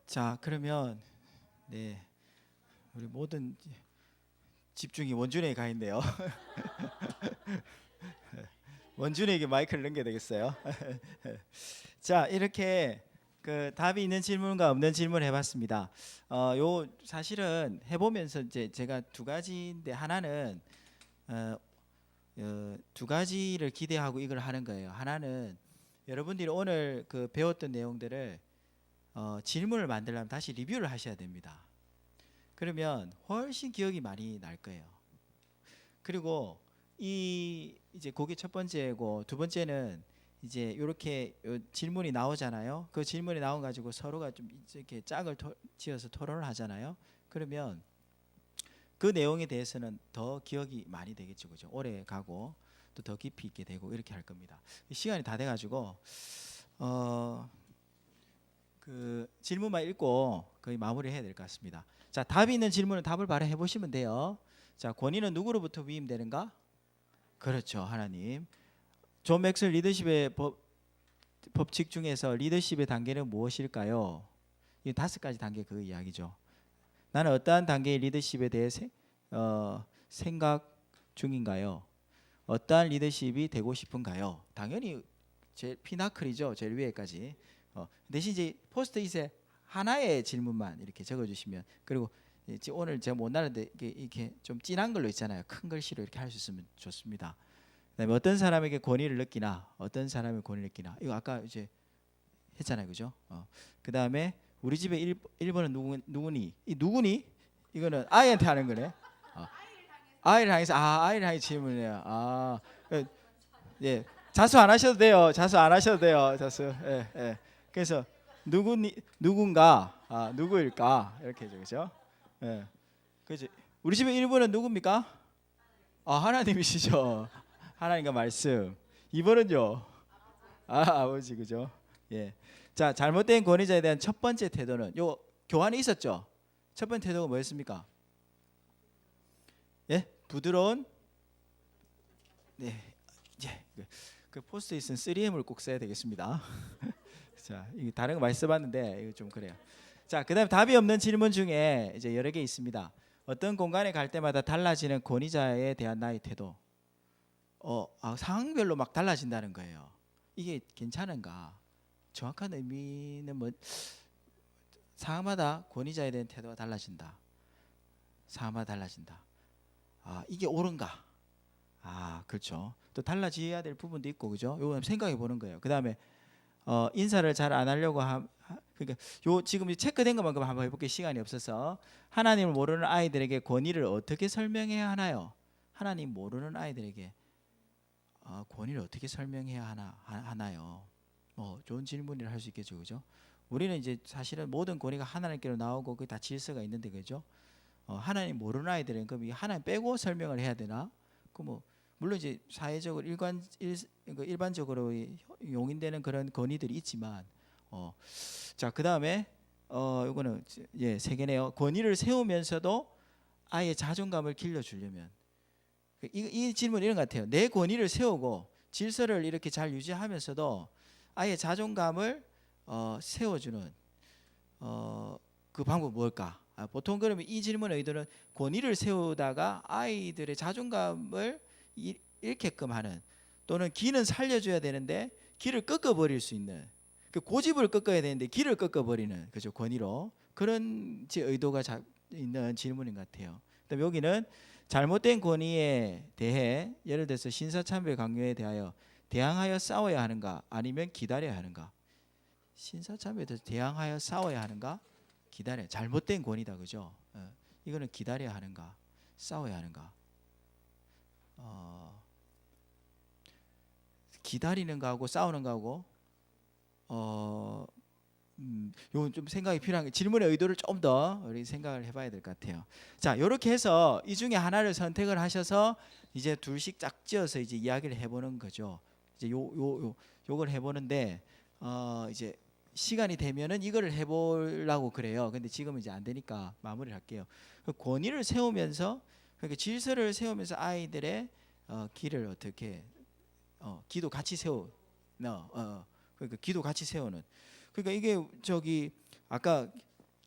자, 그러면 네, 우리 모든 집중이 원준에게 가 있네요. 원준에게 마이크를 넘겨야 되겠어요. 자, 이렇게 그 답이 있는 질문과 없는 질문 해봤습니다. 요 사실은 해보면서 이제 제가 두 가지인데 하나는 두 가지를 기대하고 이걸 하는 거예요. 하나는 여러분들이 오늘 그 배웠던 내용들을 질문을 만들려면 다시 리뷰를 하셔야 됩니다. 그러면 훨씬 기억이 많이 날 거예요. 그리고 이제 그게 첫 번째고, 두 번째는 이제 이렇게 질문이 나오잖아요. 그 질문이 나온 가지고 서로가 좀 이렇게 짝을 지어서 토론을 하잖아요. 그러면 그 내용에 대해서는 더 기억이 많이 되겠죠, 그죠? 오래 가고 또 더 깊이 있게 되고 이렇게 할 겁니다. 시간이 다 돼가지고 그 질문만 읽고 거의 마무리해야 될 것 같습니다. 자, 답이 있는 질문은 답을 바로 해보시면 돼요. 자, 권위는 누구로부터 위임되는가? 그렇죠, 하나님. 존 맥스웰 리더십의 법칙 중에서 리더십의 단계는 무엇일까요? 이 5가지 단계 그 이야기죠. 나는 어떠한 단계의 리더십에 대해 생각 중인가요? 어떠한 리더십이 되고 싶은가요? 당연히 제일 피나클이죠. 제일 위에까지. 대신 이제 포스트잇에 하나의 질문만 이렇게 적어주시면, 그리고 오늘 제가 못 나는데 이렇게 좀 진한 걸로 있잖아요. 큰 글씨로 이렇게 할 수 있으면 좋습니다. 그다음에 어떤 사람에게 권위를 느끼나, 어떤 사람의 권위를 느끼나, 이거 아까 이제 했잖아요, 그죠? 그다음에 우리 집에 1번은 누구니? 이 누구니? 이거는 아이한테 하는 거네. 아이를 향해서 아이를 향해 질문해요. 예, 자수 안 하셔도 돼요. 자수 안 하셔도 돼요. 자수. 예, 예. 그래서 누군가, 누구일까 이렇게 죠, 그죠? 예, 그죠. 우리 집에 1번은 누굽니까? 하나님이시죠. 하나님과 말씀. 2번은요. 아버지, 그죠? 예. 자, 잘못된 권위자에 대한 첫 번째 태도는 요 교환이 있었죠. 첫 번째 태도가 뭐였습니까? 예, 부드러운. 네, 예. 그 포스트잇은 3M을 꼭 써야 되겠습니다. 자, 이게 다른 거 많이 써봤는데 이거 좀 그래요. 자, 그다음 답이 없는 질문 중에 이제 여러 개 있습니다. 어떤 공간에 갈 때마다 달라지는 권위자에 대한 나의 태도. 상황별로 막 달라진다는 거예요. 이게 괜찮은가? 정확한 의미는 뭐 상황마다 권위자에 대한 태도가 달라진다. 상황마다 달라진다. 이게 옳은가? 그렇죠. 또 달라져야 될 부분도 있고, 그죠? 요거 생각해 보는 거예요. 그다음에 인사를 잘 안 하려고 그러니까 요 지금 체크된 것만큼 한번 해볼게요. 시간이 없어서. 하나님을 모르는 아이들에게 권위를 어떻게 설명해야 하나요? 하나님 모르는 아이들에게 권위를 어떻게 설명해야 하나요? 좋은 질문이라 할 수 있겠죠, 그죠? 우리는 이제 사실은 모든 권위가 하나님께로 나오고 그게 다 질서가 있는데, 그죠? 하나님 모르는 아이들은 그럼 이 하나님 빼고 설명을 해야 되나? 물론 이제 사회적으로 일반적으로 용인되는 그런 권위들이 있지만, 자, 그 다음에 이거는 세 개네요. 권위를 세우면서도 아이의 자존감을 길러주려면, 이 질문 이런 것 같아요. 내 권위를 세우고 질서를 이렇게 잘 유지하면서도 아이의 자존감을 세워주는 그 방법 뭘까? 보통 그러면 이 질문의 의도는 권위를 세우다가 아이들의 자존감을 잃게끔 하는, 또는 기는 살려줘야 되는데 기를 꺾어버릴 수 있는, 그 고집을 꺾어야 되는데 기를 꺾어버리는, 그죠? 권위로 그런 의도가 있는 질문인 것 같아요. 그다음 여기는 잘못된 권위에 대해, 예를 들어서 신사참배 강요에 대하여 대항하여 싸워야 하는가, 아니면 기다려야 하는가? 신사참배에 대해서 대항하여 싸워야 하는가, 기다려. 잘못된 권위다, 그죠? 이거는 기다려야 하는가, 싸워야 하는가? 기다리는 거하고 싸우는 거하고 요건 좀 생각이 필요한 게, 질문의 의도를 좀 더 우리 생각을 해봐야 될 것 같아요. 자, 이렇게 해서 이 중에 하나를 선택을 하셔서 이제 둘씩 짝지어서 이제 이야기를 해보는 거죠. 이제 요걸 해보는데 이제 시간이 되면은 이거를 해보려고 그래요. 근데 지금은 이제 안 되니까 마무리를 할게요. 그 권위를 세우면서, 그러니까 질서를 세우면서 아이들의 길을 어떻게 기도 같이 그러니까 기도 같이 세우는. 그러니까 이게 아까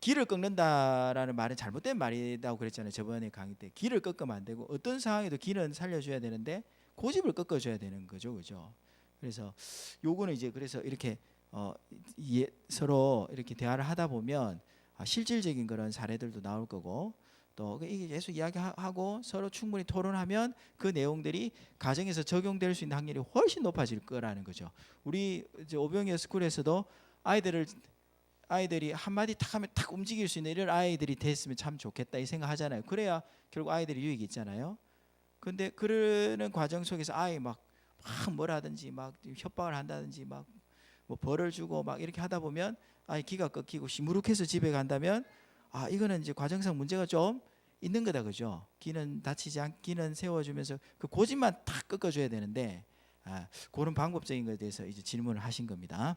길을 꺾는다라는 말은 잘못된 말이라고 그랬잖아요. 저번에 강의 때 길을 꺾으면 안 되고 어떤 상황에도 길은 살려줘야 되는데 고집을 꺾어줘야 되는 거죠, 그죠? 그래서 요거는 이제 그래서 이렇게 서로 이렇게 대화를 하다 보면 실질적인 그런 사례들도 나올 거고 또 이게 계속 이야기하고 서로 충분히 토론하면 그 내용들이 가정에서 적용될 수 있는 확률이 훨씬 높아질 거라는 거죠. 우리 이제 오병이어 스쿨에서도 아이들이 한마디 탁 하면 탁 움직일 수 있는 이런 아이들이 됐으면 참 좋겠다 이 생각하잖아요. 그래야 결국 아이들이 유익이 있잖아요. 근데 그러는 과정 속에서 아이 막 뭐라든지 막 협박을 한다든지 막 뭐 벌을 주고 막 이렇게 하다 보면 아이 기가 꺾이고 시무룩해서 집에 간다면 이거는 이제 과정상 문제가 좀 있는 거다, 그죠? 기는 다치지 않기는 세워주면서 그 고집만 탁 꺾어줘야 되는데 그런 방법적인 것에 대해서 이제 질문을 하신 겁니다.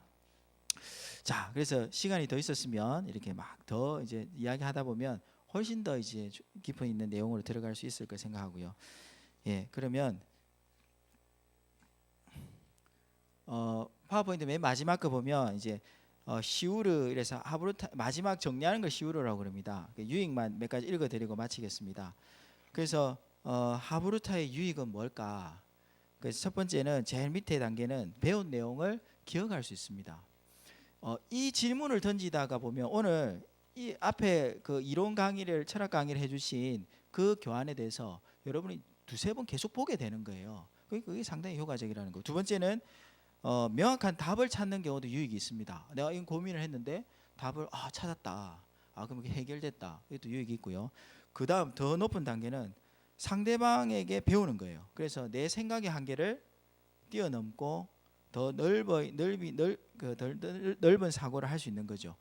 자, 그래서 시간이 더 있었으면 이렇게 막 더 이제 이야기하다 보면 훨씬 더 이제 깊이 있는 내용으로 들어갈 수 있을 거 생각하고요. 예, 그러면 파워포인트 맨 마지막 거 보면 이제 시우르 이래서 마지막 정리하는 걸 시우르라고 그럽니다. 유익만 몇 가지 읽어드리고 마치겠습니다. 그래서 하브루타의 유익은 뭘까? 그래서 첫 번째는 제일 밑에 단계는 배운 내용을 기억할 수 있습니다. 이 질문을 던지다가 보면 오늘 이 앞에 그 이론 강의를 철학 강의를 해주신 그 교환에 대해서 여러분이 두세 번 계속 보게 되는 거예요. 그게 상당히 효과적이라는 거. 두 번째는 명확한 답을 찾는 경우도 유익이 있습니다. 내가 이 고민을 했는데 답을 찾았다. 그럼 이게 해결됐다. 이것도 유익이 있고요. 그 다음 더 높은 단계는 상대방에게 배우는 거예요. 그래서 내 생각의 한계를 뛰어넘고 더 넓은 사고를 할 수 있는 거죠.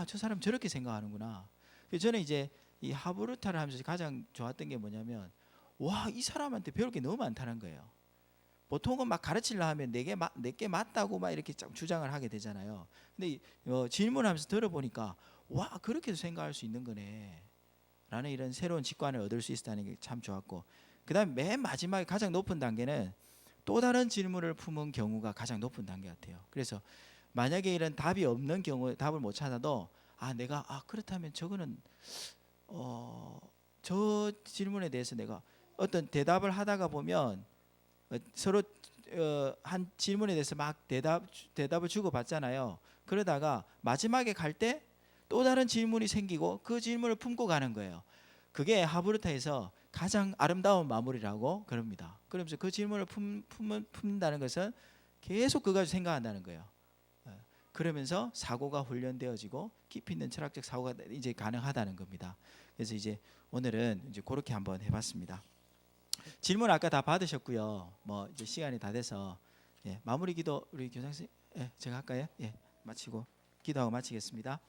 저 사람 저렇게 생각하는구나. 저는 이제 이 하브루타를 하면서 가장 좋았던 게 뭐냐면 이 사람한테 배울 게 너무 많다는 거예요. 보통은 막 가르치려 하면 내게 맞다고 막 이렇게 주장을 하게 되잖아요. 근데 질문하면서 들어보니까 그렇게도 생각할 수 있는 거네 라는 이런 새로운 직관을 얻을 수 있다는 게 참 좋았고, 그 다음에 맨 마지막에 가장 높은 단계는 또 다른 질문을 품은 경우가 가장 높은 단계 같아요. 그래서 만약에 이런 답이 없는 경우에 답을 못 찾아도 내가 그렇다면 저거는 저 질문에 대해서 내가 어떤 대답을 하다가 보면 서로 한 질문에 대해서 막 대답을 주고받잖아요. 그러다가 마지막에 갈 때 또 다른 질문이 생기고 그 질문을 품고 가는 거예요. 그게 하브루타에서 가장 아름다운 마무리라고 그럽니다. 그러면서 그 질문을 품는다는 것은 계속 그거 가지고 생각한다는 거예요. 그러면서 사고가 훈련되어지고 깊이 있는 철학적 사고가 이제 가능하다는 겁니다. 그래서 이제 오늘은 이제 그렇게 한번 해봤습니다. 질문 아까 다 받으셨고요. 뭐 이제 시간이 다 돼서 마무리 기도 우리 교장 선생님 제가 할까요? 마치고 기도하고 마치겠습니다.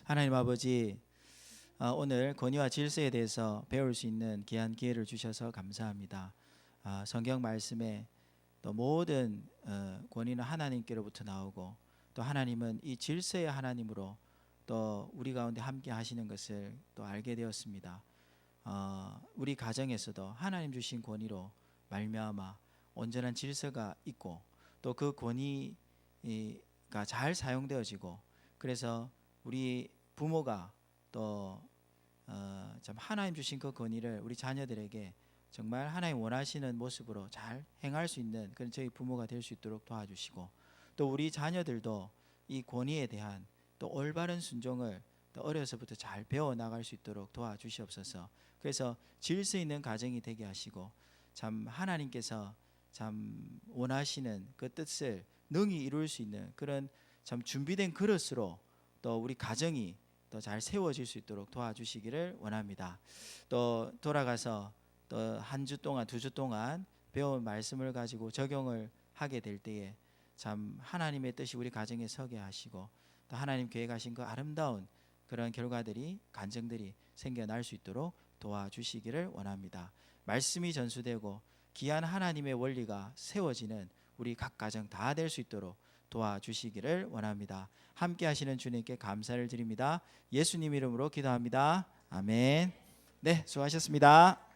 하나님 아버지, 오늘 권위와 질서에 대해서 배울 수 있는 귀한 기회를 주셔서 감사합니다. 성경 말씀에 또 모든 권위는 하나님께로부터 나오고 또 하나님은 이 질서의 하나님으로 또 우리 가운데 함께 하시는 것을 또 알게 되었습니다. 우리 가정에서도 하나님 주신 권위로 말미암아 온전한 질서가 있고 또 그 권위가 잘 사용되어지고, 그래서 우리 부모가 또 참 하나님 주신 그 권위를 우리 자녀들에게 정말 하나님 원하시는 모습으로 잘 행할 수 있는 그런 저희 부모가 될 수 있도록 도와주시고, 또 우리 자녀들도 이 권위에 대한 또 올바른 순종을 또 어려서부터 잘 배워 나갈 수 있도록 도와주시옵소서. 그래서 질서 있는 가정이 되게 하시고 참 하나님께서 참 원하시는 그 뜻을 능히 이룰 수 있는 그런 참 준비된 그릇으로 또 우리 가정이 또 잘 세워질 수 있도록 도와주시기를 원합니다. 또 돌아가서 또 한 주 동안 두 주 동안 배운 말씀을 가지고 적용을 하게 될 때에 참 하나님의 뜻이 우리 가정에 서게 하시고 또 하나님 계획하신 그 아름다운 그런 결과들이 간증들이 생겨날 수 있도록 도와주시기를 원합니다. 말씀이 전수되고 귀한 하나님의 원리가 세워지는 우리 각 가정 다 될 수 있도록 도와주시기를 원합니다. 함께 하시는 주님께 감사를 드립니다. 예수님 이름으로 기도합니다. 아멘. 네, 수고하셨습니다.